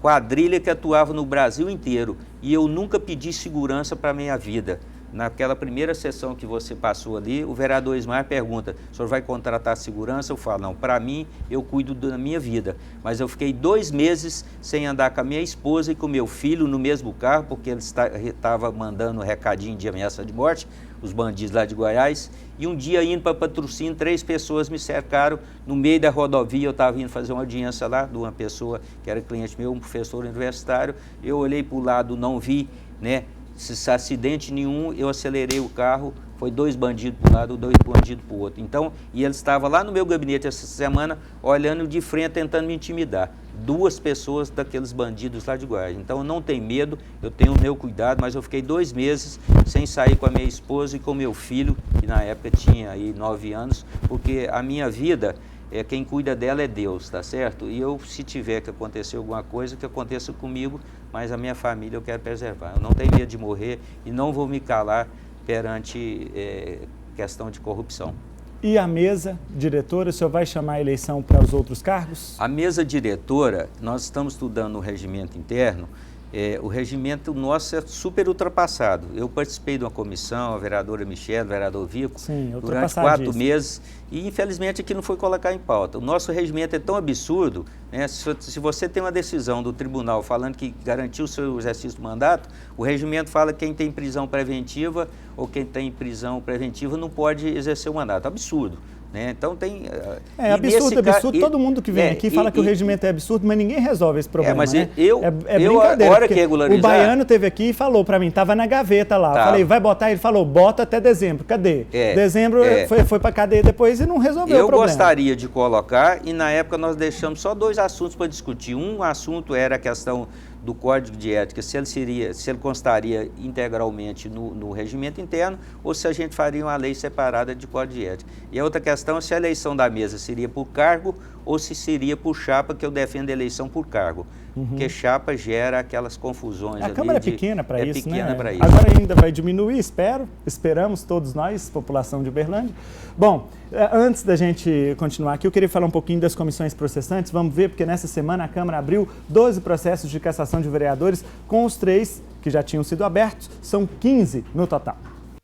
Speaker 2: quadrilha que atuava no Brasil inteiro. E eu nunca pedi segurança para a minha vida. Naquela primeira sessão que você passou ali, o vereador Ismael pergunta, o senhor vai contratar segurança? Eu falo, não, para mim, eu cuido da minha vida. Mas eu fiquei 2 meses sem andar com a minha esposa e com o meu filho no mesmo carro, porque ele estava mandando recadinho de ameaça de morte, os bandidos lá de Goiás. E um dia, indo para Patrocínio, 3 pessoas me cercaram no meio da rodovia. Eu estava indo fazer uma audiência lá de uma pessoa que era cliente meu, um professor universitário. Eu olhei para o lado, não vi, né? Se acidente nenhum, eu acelerei o carro, foi 2 bandidos para um lado, 2 bandidos para o outro. Então, e ele estava lá no meu gabinete essa semana, olhando de frente, tentando me intimidar. 2 pessoas daqueles bandidos lá de Goiás. Então, eu não tenho medo, eu tenho o meu cuidado, mas eu fiquei 2 meses sem sair com a minha esposa e com o meu filho, que na época tinha aí 9 anos, porque a minha vida, quem cuida dela é Deus, tá certo? E eu, se tiver que acontecer alguma coisa, que aconteça comigo, mas a minha família eu quero preservar. Eu não tenho medo de morrer e não vou me calar perante questão de corrupção.
Speaker 1: E a mesa diretora, o senhor vai chamar a eleição para os outros cargos?
Speaker 2: A mesa diretora, nós estamos estudando o regimento interno. O regimento nosso é super ultrapassado. Eu participei de uma comissão, a vereadora Michele, o vereador Vico, durante 4 meses, e infelizmente aqui não foi colocar em pauta. O nosso regimento é tão absurdo, né? Se você tem uma decisão do tribunal falando que garantiu o seu exercício do mandato, o regimento fala que quem tem prisão preventiva ou quem tem prisão preventiva não pode exercer o mandato. Absurdo. Né? Então tem...
Speaker 1: absurdo. Todo mundo que vem aqui fala que o regimento é absurdo, mas ninguém resolve esse problema.
Speaker 2: Mas
Speaker 1: né?
Speaker 2: é
Speaker 1: brincadeira.
Speaker 2: Hora que regularizar...
Speaker 1: O Baiano teve aqui e falou para mim, estava na gaveta lá.
Speaker 2: Tá.
Speaker 1: Falei, vai botar? Ele falou, bota até dezembro. Cadê? Dezembro foi para cadeia depois e não resolveu o problema.
Speaker 2: Eu gostaria de colocar, e na época nós deixamos só 2 assuntos para discutir. Um assunto era a questão do Código de Ética, se ele constaria integralmente no regimento interno ou se a gente faria uma lei separada de Código de Ética. E a outra questão é se a eleição da mesa seria por cargo ou se seria por chapa, que eu defendo a eleição por cargo. Porque chapa gera aquelas confusões.
Speaker 1: A Câmara é pequena para isso,
Speaker 2: pequena,
Speaker 1: né?
Speaker 2: Isso.
Speaker 1: Agora ainda vai diminuir, esperamos todos nós, população de Uberlândia. Bom, antes da gente continuar aqui, eu queria falar um pouquinho das comissões processantes. Vamos ver, porque nessa semana a Câmara abriu 12 processos de cassação de vereadores, com os 3 que já tinham sido abertos, são 15 no total.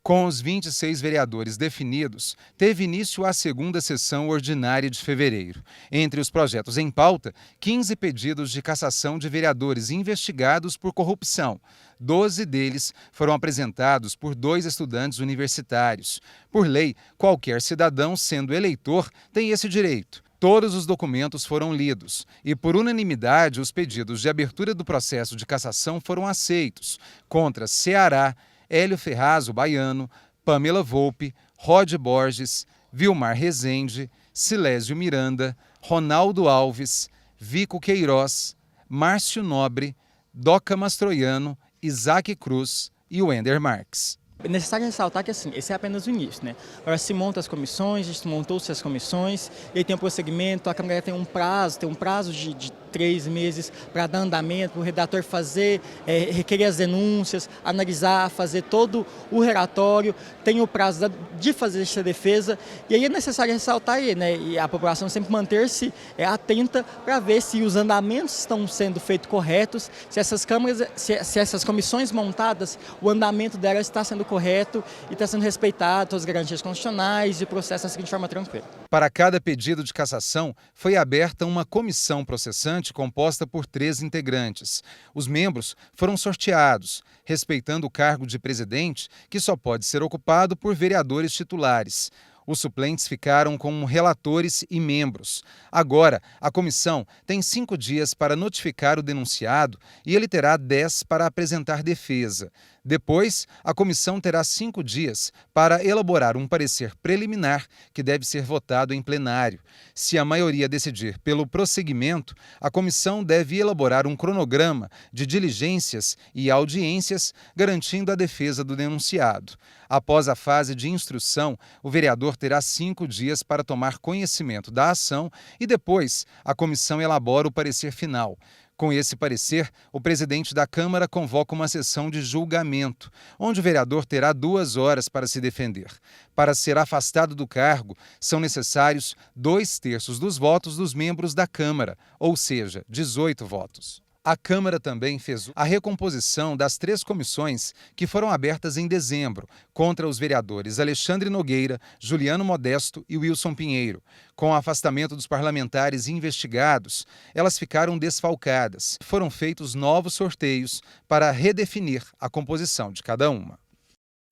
Speaker 5: Com os 26 vereadores definidos, teve início a 2ª sessão ordinária de fevereiro. Entre os projetos em pauta, 15 pedidos de cassação de vereadores investigados por corrupção. 12 deles foram apresentados por 2 estudantes universitários. Por lei, qualquer cidadão, sendo eleitor, tem esse direito. Todos os documentos foram lidos e, por unanimidade, os pedidos de abertura do processo de cassação foram aceitos contra Ceará, Hélio Ferraz, o Baiano, Pamela Volpe, Rod Borges, Vilmar Rezende, Silésio Miranda, Ronaldo Alves, Vico Queiroz, Márcio Nobre, Doca Mastroiano, Isaac Cruz e Wender Marques.
Speaker 9: É necessário ressaltar que assim, esse é apenas o início, né? Agora se monta as comissões, montou-se as comissões, e aí tem um prosseguimento, a Câmara tem um prazo de 3 meses para dar andamento, para o redator fazer, requerer as denúncias, analisar, fazer todo o relatório, tem o prazo de fazer essa defesa, e aí é necessário ressaltar aí, né? E a população sempre manter-se atenta para ver se os andamentos estão sendo feitos corretos, se essas câmaras, se essas comissões montadas, o andamento delas está sendo correto e está sendo respeitado todas as garantias constitucionais e o processo assim de forma tranquila.
Speaker 5: Para cada pedido de cassação, foi aberta uma comissão processante composta por 3 integrantes. Os membros foram sorteados, respeitando o cargo de presidente, que só pode ser ocupado por vereadores titulares. Os suplentes ficaram com relatores e membros. Agora, a comissão tem 5 dias para notificar o denunciado e ele terá 10 para apresentar defesa. Depois, a comissão terá 5 dias para elaborar um parecer preliminar que deve ser votado em plenário. Se a maioria decidir pelo prosseguimento, a comissão deve elaborar um cronograma de diligências e audiências, garantindo a defesa do denunciado. Após a fase de instrução, o vereador terá 5 dias para tomar conhecimento da ação e depois a comissão elabora o parecer final. Com esse parecer, o presidente da Câmara convoca uma sessão de julgamento, onde o vereador terá 2 horas para se defender. Para ser afastado do cargo, são necessários 2/3 dos votos dos membros da Câmara, ou seja, 18 votos. A Câmara também fez a recomposição das 3 comissões que foram abertas em dezembro, contra os vereadores Alexandre Nogueira, Juliano Modesto e Wilson Pinheiro. Com o afastamento dos parlamentares investigados, elas ficaram desfalcadas. Foram feitos novos sorteios para redefinir a composição de cada uma.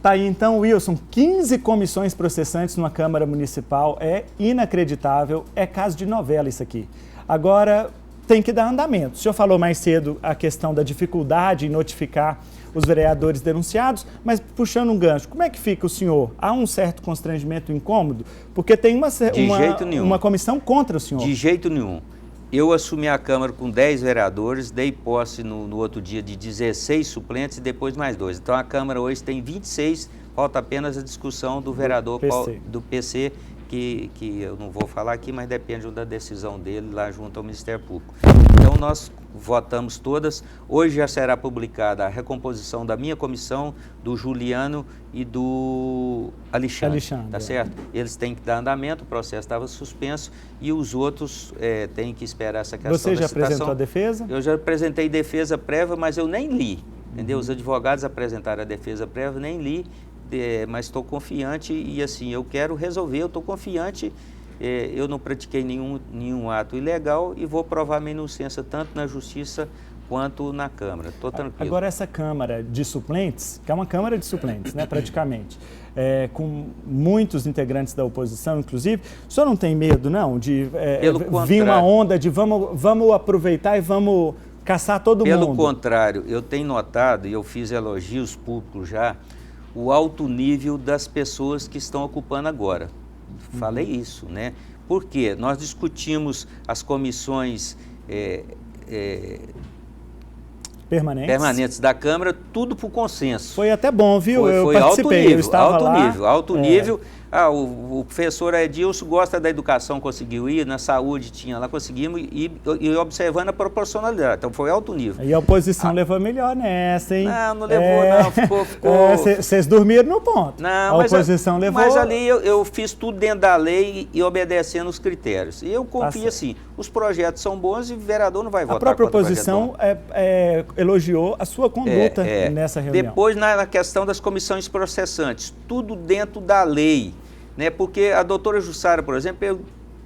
Speaker 1: Tá aí então, Wilson, 15 comissões processantes numa Câmara Municipal, é inacreditável, é caso de novela isso aqui. Agora, tem que dar andamento. O senhor falou mais cedo a questão da dificuldade em notificar os vereadores denunciados, mas puxando um gancho, como é que fica o senhor? Há um certo constrangimento incômodo? Porque tem uma comissão contra o senhor.
Speaker 2: De jeito nenhum. Eu assumi a Câmara com 10 vereadores, dei posse no outro dia de 16 suplentes e depois mais 2. Então a Câmara hoje tem 26, falta apenas a discussão do vereador do PC, que eu não vou falar aqui, mas depende da decisão dele lá junto ao Ministério Público. Então nós votamos todas, hoje já será publicada a recomposição da minha comissão, do Juliano e do Alexandre, tá certo? Eles têm que dar andamento, o processo estava suspenso e os outros têm que esperar essa questão da citação.
Speaker 1: Você já apresentou a defesa?
Speaker 2: Eu já apresentei defesa prévia, mas eu nem li, entendeu? Os advogados apresentaram a defesa prévia, nem li. Mas estou confiante e assim, eu quero resolver, eu estou confiante, eu não pratiquei nenhum ato ilegal e vou provar minha inocência tanto na Justiça quanto na Câmara, estou tranquilo.
Speaker 1: Agora essa Câmara de Suplentes, que é uma Câmara de Suplentes, né, praticamente, com muitos integrantes da oposição, inclusive, o senhor não tem medo, não, de vir uma onda de vamos aproveitar e vamos caçar todo mundo?
Speaker 2: Pelo contrário, eu tenho notado, e eu fiz elogios públicos já, o alto nível das pessoas que estão ocupando agora. Falei isso, né? Porque nós discutimos as comissões permanentes da Câmara, tudo por consenso.
Speaker 1: Foi até bom, viu?
Speaker 2: Foi
Speaker 1: participei, eu estava lá.
Speaker 2: Alto nível. O professor Edilson gosta da educação, conseguiu ir, na saúde tinha lá, conseguimos, e observando a proporcionalidade, então foi alto nível.
Speaker 1: E a oposição levou melhor nessa, hein?
Speaker 2: Não levou não, ficou...
Speaker 1: Vocês dormiram no ponto.
Speaker 2: Não,
Speaker 1: a oposição levou...
Speaker 2: Mas ali eu fiz tudo dentro da lei e obedecendo os critérios. E eu confio assim, os projetos são bons e o vereador não vai votar
Speaker 1: contra o projeto. A própria oposição elogiou a sua conduta nessa reunião.
Speaker 2: Depois, na questão das comissões processantes, tudo dentro da lei. Né, porque a doutora Jussara, por exemplo,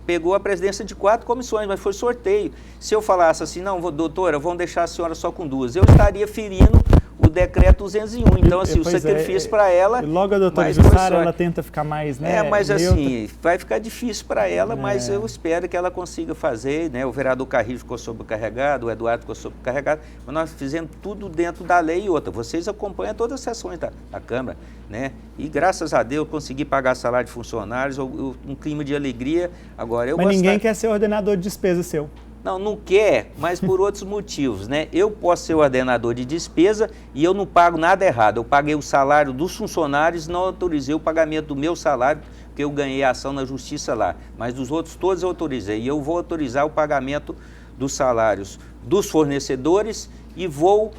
Speaker 2: pegou a presidência de 4 comissões, mas foi sorteio. Se eu falasse assim, não, doutora, vamos deixar a senhora só com 2, eu estaria ferindo o decreto 201. Então, assim, o sacrifício para ela...
Speaker 1: Logo a doutora Jussara, ela tenta ficar mais, né?
Speaker 2: Mas assim, vai ficar difícil para ela, mas eu espero que ela consiga fazer, né? O vereador Carrilho ficou sobrecarregado, o Eduardo ficou sobrecarregado, mas nós fizemos tudo dentro da lei e outra. Vocês acompanham todas as sessões da Câmara, né? E graças a Deus consegui pagar salário de funcionários, um clima de alegria. Agora,
Speaker 1: mas ninguém quer ser ordenador de despesa seu.
Speaker 2: Não quer, mas por outros motivos, né? Eu posso ser o ordenador de despesa e eu não pago nada errado. Eu paguei o salário dos funcionários, não autorizei o pagamento do meu salário, porque eu ganhei a ação na justiça lá. Mas dos outros todos eu autorizei. E eu vou autorizar o pagamento dos salários dos fornecedores e vou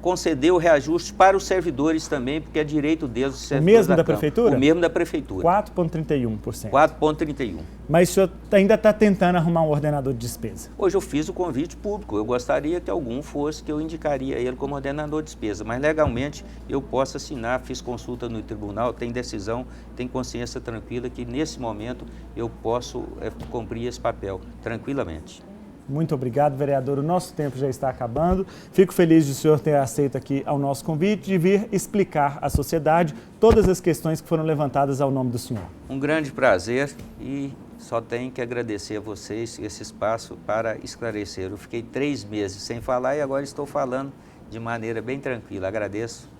Speaker 2: conceder o reajuste para os servidores também, porque é direito deles. Os
Speaker 1: o mesmo da Prefeitura?
Speaker 2: O mesmo da Prefeitura.
Speaker 1: 4,31%.
Speaker 2: 4,31%.
Speaker 1: Mas o senhor ainda está tentando arrumar um ordenador de despesa?
Speaker 2: Hoje eu fiz o convite público. Eu gostaria que algum fosse, que eu indicaria ele como ordenador de despesa. Mas legalmente eu posso assinar, fiz consulta no tribunal, tem decisão, tem consciência tranquila que nesse momento eu posso cumprir esse papel tranquilamente.
Speaker 1: Muito obrigado, vereador. O nosso tempo já está acabando. Fico feliz de o senhor ter aceito aqui ao nosso convite de vir explicar à sociedade todas as questões que foram levantadas ao nome do senhor.
Speaker 2: Um grande prazer e só tenho que agradecer a vocês esse espaço para esclarecer. Eu fiquei 3 meses sem falar e agora estou falando de maneira bem tranquila. Agradeço.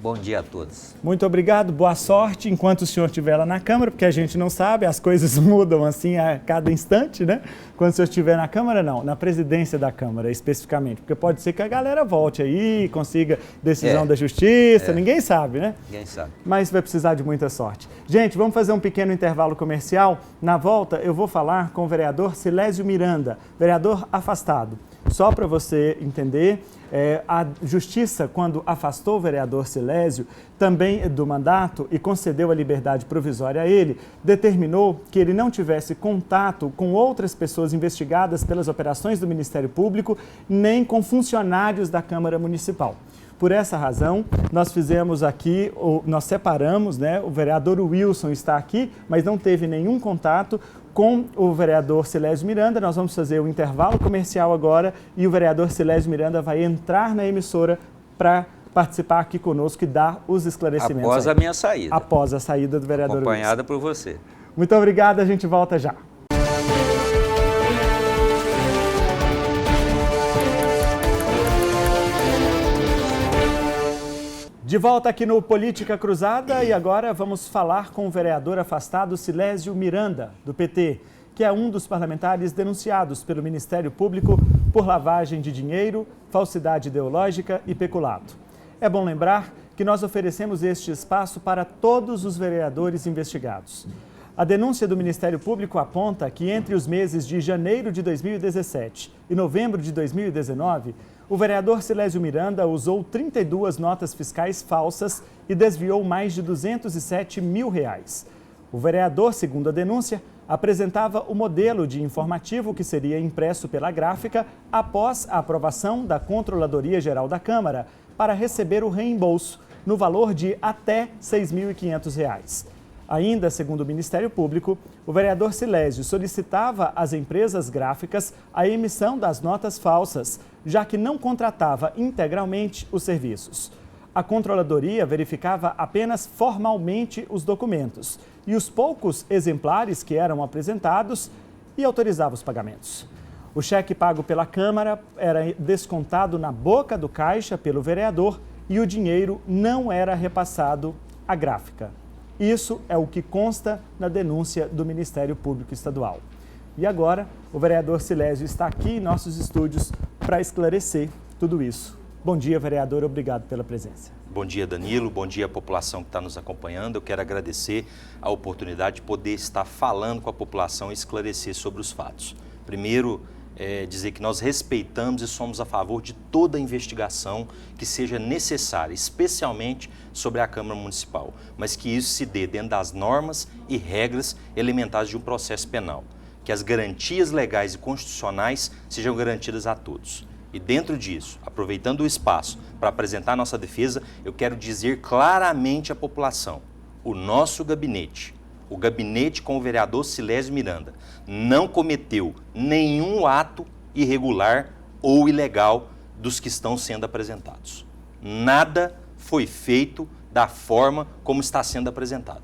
Speaker 2: Bom dia a todos.
Speaker 1: Muito obrigado, boa sorte enquanto o senhor estiver lá na Câmara, porque a gente não sabe, as coisas mudam assim a cada instante, né? Quando o senhor estiver na Câmara, não, na presidência da Câmara especificamente, porque pode ser que a galera volte aí, consiga decisão da Justiça, ninguém sabe, né?
Speaker 2: Ninguém sabe.
Speaker 1: Mas vai precisar de muita sorte. Gente, vamos fazer um pequeno intervalo comercial. Na volta, eu vou falar com o vereador Silésio Miranda, vereador afastado. Só para você entender, a Justiça, quando afastou o vereador Silésio também do mandato e concedeu a liberdade provisória a ele, determinou que ele não tivesse contato com outras pessoas investigadas pelas operações do Ministério Público, nem com funcionários da Câmara Municipal. Por essa razão, nós fizemos aqui, nós separamos, né? O vereador Wilson está aqui, mas não teve nenhum contato com o vereador Silésio Miranda. Nós vamos fazer o intervalo comercial agora e o vereador Silésio Miranda vai entrar na emissora para participar aqui conosco e dar os esclarecimentos.
Speaker 2: Após a minha saída.
Speaker 1: Após a saída do vereador
Speaker 2: Acompanhada
Speaker 1: Wilson.
Speaker 2: por você.
Speaker 1: Muito obrigado, a gente volta já. De volta aqui no Política Cruzada e agora vamos falar com o vereador afastado Silésio Miranda, do PT, que é um dos parlamentares denunciados pelo Ministério Público por lavagem de dinheiro, falsidade ideológica e peculato. É bom lembrar que nós oferecemos este espaço para todos os vereadores investigados. A denúncia do Ministério Público aponta que entre os meses de janeiro de 2017 e novembro de 2019, o vereador Silésio Miranda usou 32 notas fiscais falsas e desviou mais de R$207 mil. O vereador, segundo a denúncia, apresentava o modelo de informativo que seria impresso pela gráfica após a aprovação da Controladoria Geral da Câmara para receber o reembolso, no valor de até R$ 6.500. Ainda, segundo o Ministério Público, o vereador Silésio solicitava às empresas gráficas a emissão das notas falsas, já que não contratava integralmente os serviços. A Controladoria verificava apenas formalmente os documentos e os poucos exemplares que eram apresentados e autorizava os pagamentos. O cheque pago pela Câmara era descontado na boca do caixa pelo vereador e o dinheiro não era repassado à gráfica. Isso é o que consta na denúncia do Ministério Público Estadual. E agora, o vereador Silésio está aqui em nossos estúdios para esclarecer tudo isso. Bom dia, vereador. Obrigado pela presença.
Speaker 10: Bom dia, Danilo. Bom dia à população que está nos acompanhando. Eu quero agradecer a oportunidade de poder estar falando com a população e esclarecer sobre os fatos. Primeiro, dizer que nós respeitamos e somos a favor de toda investigação que seja necessária, especialmente sobre a Câmara Municipal, mas que isso se dê dentro das normas e regras elementares de um processo penal, que as garantias legais e constitucionais sejam garantidas a todos. E dentro disso, aproveitando o espaço para apresentar nossa defesa, eu quero dizer claramente à população, o nosso gabinete, o gabinete com o vereador Silésio Miranda, não cometeu nenhum ato irregular ou ilegal dos que estão sendo apresentados. Nada foi feito da forma como está sendo apresentado.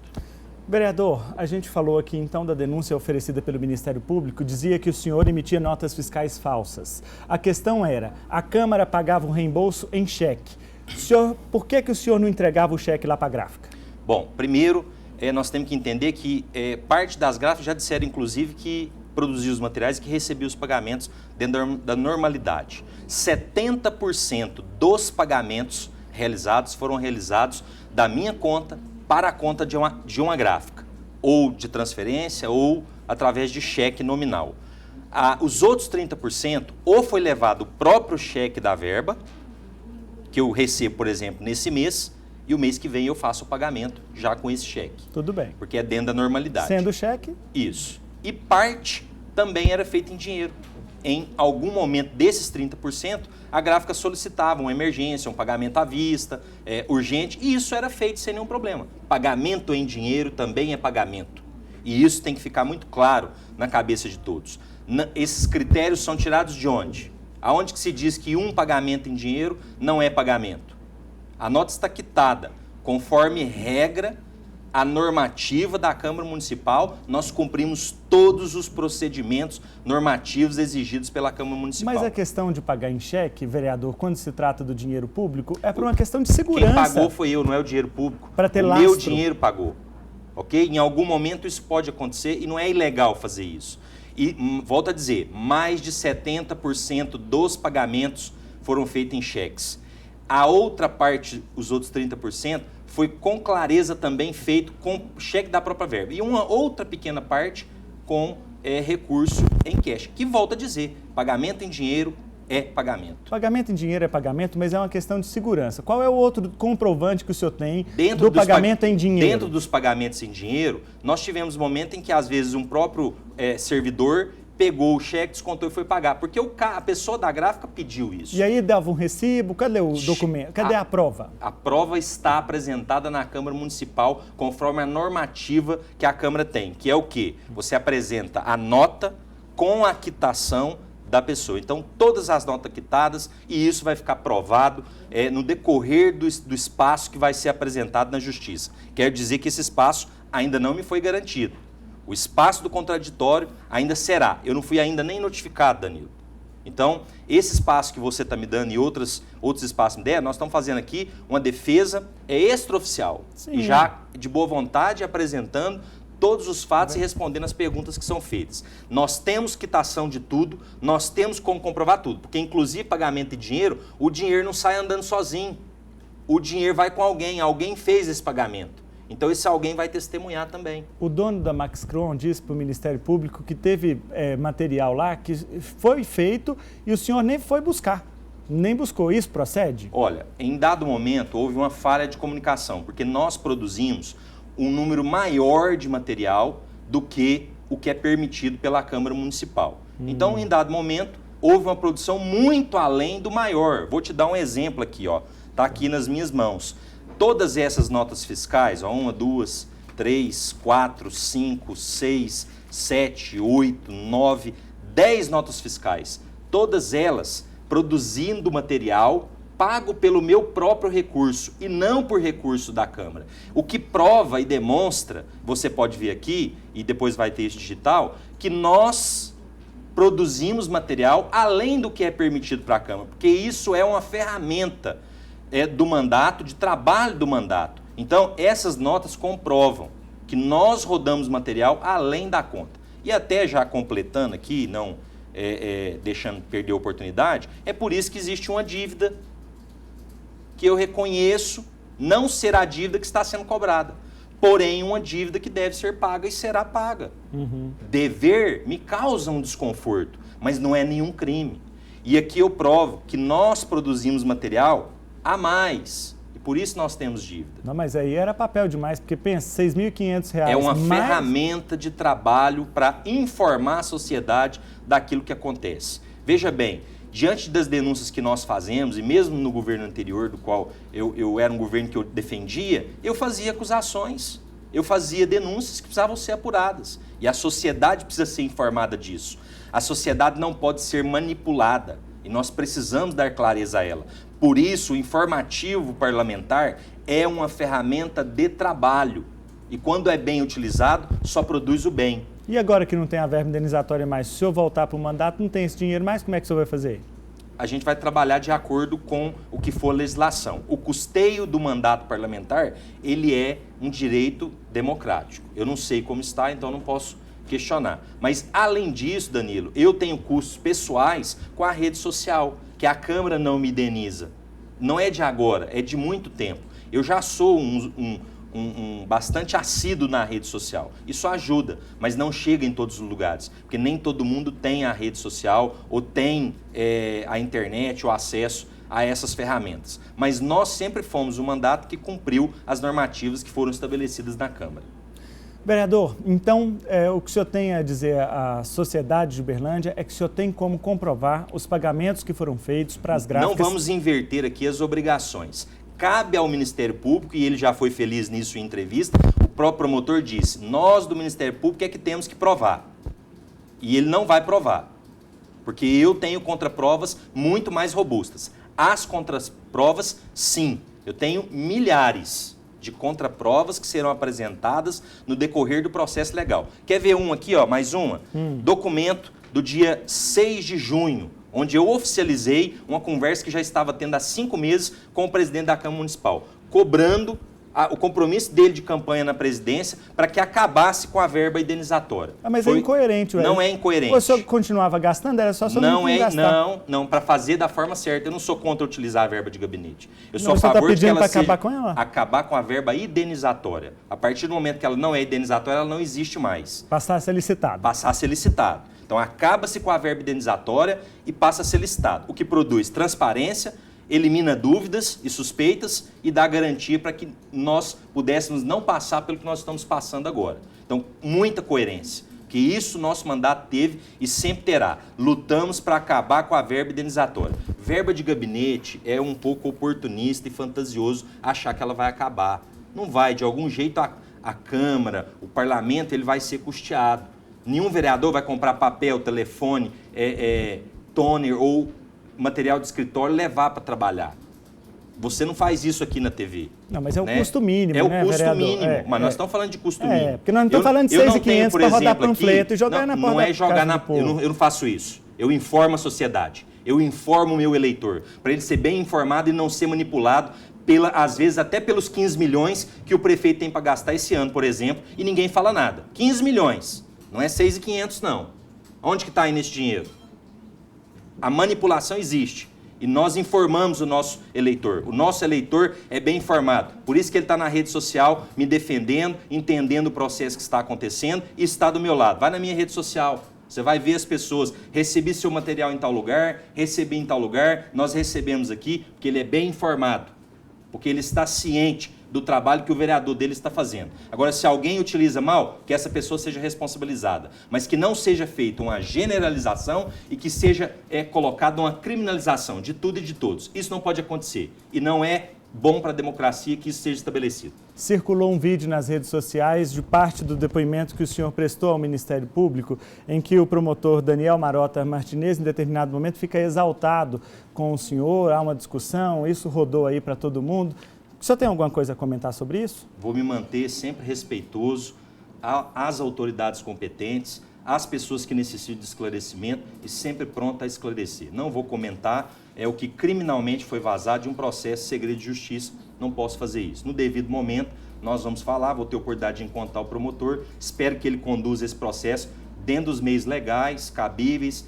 Speaker 1: Vereador, a gente falou aqui então da denúncia oferecida pelo Ministério Público, dizia que o senhor emitia notas fiscais falsas. A questão era, a Câmara pagava um reembolso em cheque. Por que o senhor não entregava o cheque lá para a gráfica?
Speaker 10: Bom, primeiro, nós temos que entender que parte das gráficas já disseram, inclusive, que produzia os materiais e que recebia os pagamentos dentro da normalidade. 70% dos pagamentos realizados foram realizados da minha conta para a conta de uma gráfica, ou de transferência, ou através de cheque nominal. Os outros 30% ou foi levado o próprio cheque da verba, que eu recebo, por exemplo, nesse mês, e o mês que vem eu faço o pagamento já com esse cheque.
Speaker 1: Tudo bem.
Speaker 10: Porque é dentro da normalidade.
Speaker 1: Sendo cheque?
Speaker 10: Isso. E parte também era feita em dinheiro. Em algum momento desses 30%, a gráfica solicitava uma emergência, um pagamento à vista, urgente, e isso era feito sem nenhum problema. Pagamento em dinheiro também é pagamento. E isso tem que ficar muito claro na cabeça de todos. Esses critérios são tirados de onde? Aonde que se diz que um pagamento em dinheiro não é pagamento? A nota está quitada, conforme regra, a normativa da Câmara Municipal, nós cumprimos todos os procedimentos normativos exigidos pela Câmara Municipal.
Speaker 1: Mas a questão de pagar em cheque, vereador, quando se trata do dinheiro público, é por uma questão de segurança.
Speaker 10: Quem pagou foi eu, não é o dinheiro público.
Speaker 1: Para ter
Speaker 10: o
Speaker 1: lastro.
Speaker 10: Meu dinheiro pagou, ok? Em algum momento isso pode acontecer e não é ilegal fazer isso. E, volto a dizer, mais de 70% dos pagamentos foram feitos em cheques. A outra parte, os outros 30%, foi com clareza também feito com cheque da própria verba. E uma outra pequena parte com recurso em cash. Que, volto a dizer, pagamento em dinheiro é pagamento.
Speaker 1: Pagamento em dinheiro é pagamento, mas é uma questão de segurança. Qual é o outro comprovante que o senhor tem
Speaker 10: dentro
Speaker 1: do pagamento em dinheiro?
Speaker 10: Dentro dos pagamentos em dinheiro, nós tivemos momento em que, às vezes, um próprio servidor pegou o cheque, descontou e foi pagar, porque a pessoa da gráfica pediu isso.
Speaker 1: E aí dava um recibo, cadê o documento? Cadê a prova?
Speaker 10: A prova está apresentada na Câmara Municipal conforme a normativa que a Câmara tem, que é o quê? Você apresenta a nota com a quitação da pessoa. Então, todas as notas quitadas, e isso vai ficar provado no decorrer do espaço que vai ser apresentado na Justiça. Quer dizer que esse espaço ainda não me foi garantido. O espaço do contraditório ainda será. Eu não fui ainda nem notificado, Danilo. Então, esse espaço que você está me dando e outros espaços me deram, nós estamos fazendo aqui uma defesa extraoficial.
Speaker 1: Sim.
Speaker 10: E já de boa vontade apresentando todos os fatos e respondendo as perguntas que são feitas. Nós temos quitação de tudo, nós temos como comprovar tudo. Porque, inclusive, pagamento de dinheiro, o dinheiro não sai andando sozinho. O dinheiro vai com alguém fez esse pagamento. Então, esse alguém vai testemunhar também.
Speaker 1: O dono da Maxcron disse para o Ministério Público que teve material lá que foi feito e o senhor nem foi buscar, nem buscou. Isso procede?
Speaker 10: Olha, em dado momento houve uma falha de comunicação, porque nós produzimos um número maior de material do que o que é permitido pela Câmara Municipal. Então, em dado momento, houve uma produção muito além do maior. Vou te dar um exemplo aqui, ó. Está aqui nas minhas mãos. Todas essas notas fiscais, ó, 1, 2, 3, 4, 5, 6, 7, 8, 9, 10 notas fiscais. Todas elas produzindo material pago pelo meu próprio recurso e não por recurso da Câmara. O que prova e demonstra, você pode ver aqui, e depois vai ter isso digital, que nós produzimos material além do que é permitido para a Câmara, porque isso é uma ferramenta do mandato, de trabalho do mandato. Então, essas notas comprovam que nós rodamos material além da conta. E até já completando aqui, não deixando perder a oportunidade, é por isso que existe uma dívida que eu reconheço não ser a dívida que está sendo cobrada, porém uma dívida que deve ser paga e será paga. Dever me causa um desconforto, mas não é nenhum crime. E aqui eu provo que nós produzimos material a mais, e por isso nós temos dívida.
Speaker 1: Não, mas aí era papel demais, porque pensa, R$6.500.
Speaker 10: É uma ferramenta de trabalho para informar a sociedade daquilo que acontece. Veja bem, diante das denúncias que nós fazemos, e mesmo no governo anterior, do qual eu era um governo que eu defendia, eu fazia acusações, eu fazia denúncias que precisavam ser apuradas. E a sociedade precisa ser informada disso. A sociedade não pode ser manipulada, e nós precisamos dar clareza a ela. Por isso, o informativo parlamentar é uma ferramenta de trabalho. E quando é bem utilizado, só produz o bem.
Speaker 1: E agora que não tem a verba indenizatória mais, se o senhor voltar para o mandato, não tem esse dinheiro mais, como é que o senhor vai fazer?
Speaker 10: A gente vai trabalhar de acordo com o que for legislação. O custeio do mandato parlamentar, ele é um direito democrático. Eu não sei como está, então não posso questionar. Mas, além disso, Danilo, eu tenho custos pessoais com a rede social, que a Câmara não me indeniza. Não é de agora, é de muito tempo. Eu já sou bastante assíduo na rede social. Isso ajuda, mas não chega em todos os lugares, porque nem todo mundo tem a rede social ou tem a internet ou acesso a essas ferramentas. Mas nós sempre fomos um mandato que cumpriu as normativas que foram estabelecidas na Câmara.
Speaker 1: Vereador, então o que o senhor tem a dizer à sociedade de Uberlândia é que o senhor tem como comprovar os pagamentos que foram feitos para as gráficas...
Speaker 10: Não vamos inverter aqui as obrigações. Cabe ao Ministério Público, e ele já foi feliz nisso em entrevista, o próprio promotor disse, nós do Ministério Público é que temos que provar. E ele não vai provar, porque eu tenho contraprovas muito mais robustas. As contraprovas, sim, eu tenho milhares de contraprovas que serão apresentadas no decorrer do processo legal. Quer ver um aqui, ó, mais uma? Documento do dia 6 de junho, onde eu oficializei uma conversa que já estava tendo há 5 meses com o presidente da Câmara Municipal, cobrando o compromisso dele de campanha na presidência para que acabasse com a verba indenizatória.
Speaker 1: Mas é incoerente, ué.
Speaker 10: Não é incoerente.
Speaker 1: O senhor continuava gastando? Era só o senhor não gastar.
Speaker 10: Não, para fazer da forma certa. Eu não sou contra utilizar a verba de gabinete. Eu sou a
Speaker 1: favor
Speaker 10: favor de que ela
Speaker 1: acabar com ela?
Speaker 10: Acabar com a verba indenizatória. A partir do momento que ela não é indenizatória, ela não existe mais.
Speaker 1: Passar a ser licitado.
Speaker 10: Passar a ser licitado. Então, acaba-se com a verba indenizatória e passa a ser licitado, o que produz transparência, elimina dúvidas e suspeitas e dá garantia para que nós pudéssemos não passar pelo que nós estamos passando agora. Então, muita coerência, que isso nosso mandato teve e sempre terá. Lutamos para acabar com a verba indenizatória. Verba de gabinete é um pouco oportunista e fantasioso achar que ela vai acabar. Não vai, de algum jeito a Câmara, o Parlamento, ele vai ser custeado. Nenhum vereador vai comprar papel, telefone, toner ou material de escritório e levar para trabalhar. Você não faz isso aqui na TV.
Speaker 1: Não, mas é o custo mínimo,
Speaker 10: né? É o custo mínimo, mas nós estamos falando de custo mínimo.
Speaker 1: Porque nós não estamos falando de 6.500 para rodar panfleto e jogar na porta
Speaker 10: Não é jogar na... Eu não faço isso. Eu informo a sociedade. Eu informo o meu eleitor, para ele ser bem informado e não ser manipulado às vezes até pelos 15 milhões que o prefeito tem para gastar esse ano, por exemplo, e ninguém fala nada. 15 milhões. Não é 6.500, não. Onde que está indo esse dinheiro? A manipulação existe. E nós informamos o nosso eleitor. O nosso eleitor é bem informado. Por isso que ele está na rede social me defendendo, entendendo o processo que está acontecendo e está do meu lado. Vai na minha rede social. Você vai ver as pessoas. Recebi seu material em tal lugar, recebi em tal lugar, nós recebemos aqui, porque ele é bem informado. Porque ele está ciente do trabalho que o vereador dele está fazendo. Agora, se alguém utiliza mal, que essa pessoa seja responsabilizada, mas que não seja feita uma generalização e que seja colocada uma criminalização de tudo e de todos. Isso não pode acontecer e não é bom para a democracia que isso seja estabelecido.
Speaker 1: Circulou um vídeo nas redes sociais de parte do depoimento que o senhor prestou ao Ministério Público, em que o promotor Daniel Marota Martinez, em determinado momento, fica exaltado com o senhor, há uma discussão, isso rodou aí para todo mundo. O senhor tem alguma coisa a comentar sobre isso?
Speaker 10: Vou me manter sempre respeitoso às autoridades competentes, às pessoas que necessitam de esclarecimento e sempre pronto a esclarecer. Não vou comentar o que criminalmente foi vazado de um processo de segredo de justiça, não posso fazer isso. No devido momento, nós vamos falar, vou ter a oportunidade de encontrar o promotor, espero que ele conduza esse processo dentro dos meios legais, cabíveis,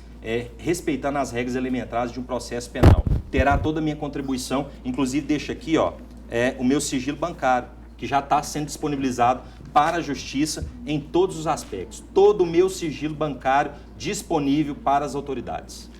Speaker 10: respeitando as regras elementares de um processo penal. Terá toda a minha contribuição, inclusive deixa aqui, ó, o meu sigilo bancário, que já está sendo disponibilizado para a Justiça em todos os aspectos. Todo o meu sigilo bancário disponível para as autoridades.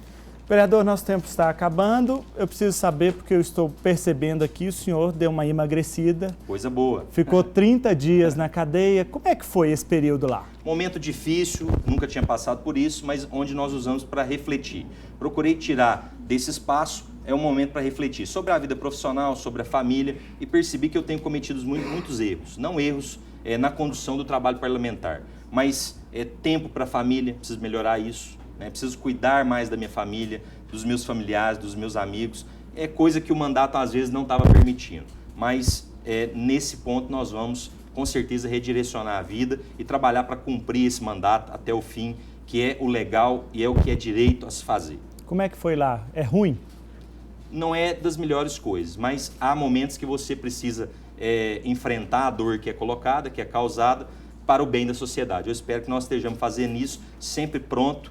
Speaker 1: Vereador, nosso tempo está acabando. Eu preciso saber, porque eu estou percebendo aqui, o senhor deu uma emagrecida.
Speaker 10: Coisa boa.
Speaker 1: Ficou 30 dias na cadeia. Como é que foi esse período lá?
Speaker 10: Momento difícil, nunca tinha passado por isso, mas onde nós usamos para refletir. Procurei tirar desse espaço um momento para refletir sobre a vida profissional, sobre a família e percebi que eu tenho cometido muitos erros. Não erros na condução do trabalho parlamentar, mas tempo para a família, preciso melhorar isso. Preciso cuidar mais da minha família, dos meus familiares, dos meus amigos. É coisa que o mandato às vezes não estava permitindo. Mas nesse ponto nós vamos com certeza redirecionar a vida e trabalhar para cumprir esse mandato até o fim, que é o legal e é o que é direito a se fazer.
Speaker 1: Como é que foi lá? É ruim?
Speaker 10: Não é das melhores coisas, mas há momentos que você precisa enfrentar a dor que é colocada, que é causada, para o bem da sociedade. Eu espero que nós estejamos fazendo isso sempre pronto,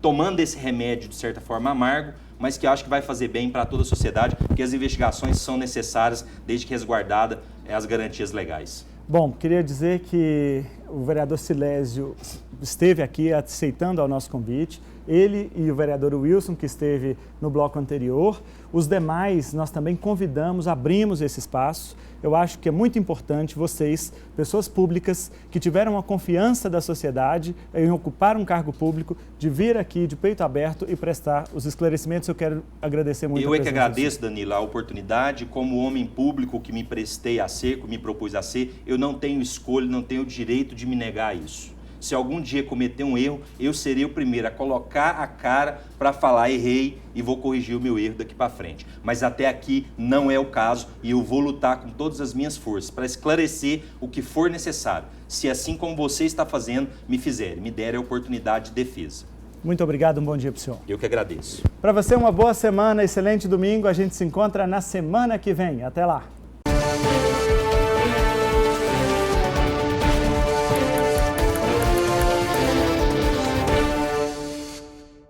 Speaker 10: tomando esse remédio de certa forma amargo, mas que acho que vai fazer bem para toda a sociedade, porque as investigações são necessárias desde que resguardada as garantias legais.
Speaker 1: Bom, queria dizer que o vereador Silésio esteve aqui aceitando ao nosso convite, ele e o vereador Wilson, que esteve no bloco anterior. Os demais, nós também convidamos, abrimos esse espaço. Eu acho que é muito importante vocês, pessoas públicas, que tiveram a confiança da sociedade em ocupar um cargo público, de vir aqui de peito aberto e prestar os esclarecimentos. Eu quero agradecer muito a presença.
Speaker 10: Eu é que agradeço, Danilo, a oportunidade. Como homem público que me prestei a ser, que me propus a ser, eu não tenho escolha, não tenho o direito de me negar a isso. Se algum dia cometer um erro, eu serei o primeiro a colocar a cara para falar errei e vou corrigir o meu erro daqui para frente. Mas até aqui não é o caso e eu vou lutar com todas as minhas forças para esclarecer o que for necessário. Se assim como você está fazendo, me der a oportunidade de defesa.
Speaker 1: Muito obrigado, um bom dia para o senhor.
Speaker 10: Eu que agradeço.
Speaker 1: Para você, uma boa semana, excelente domingo. A gente se encontra na semana que vem. Até lá.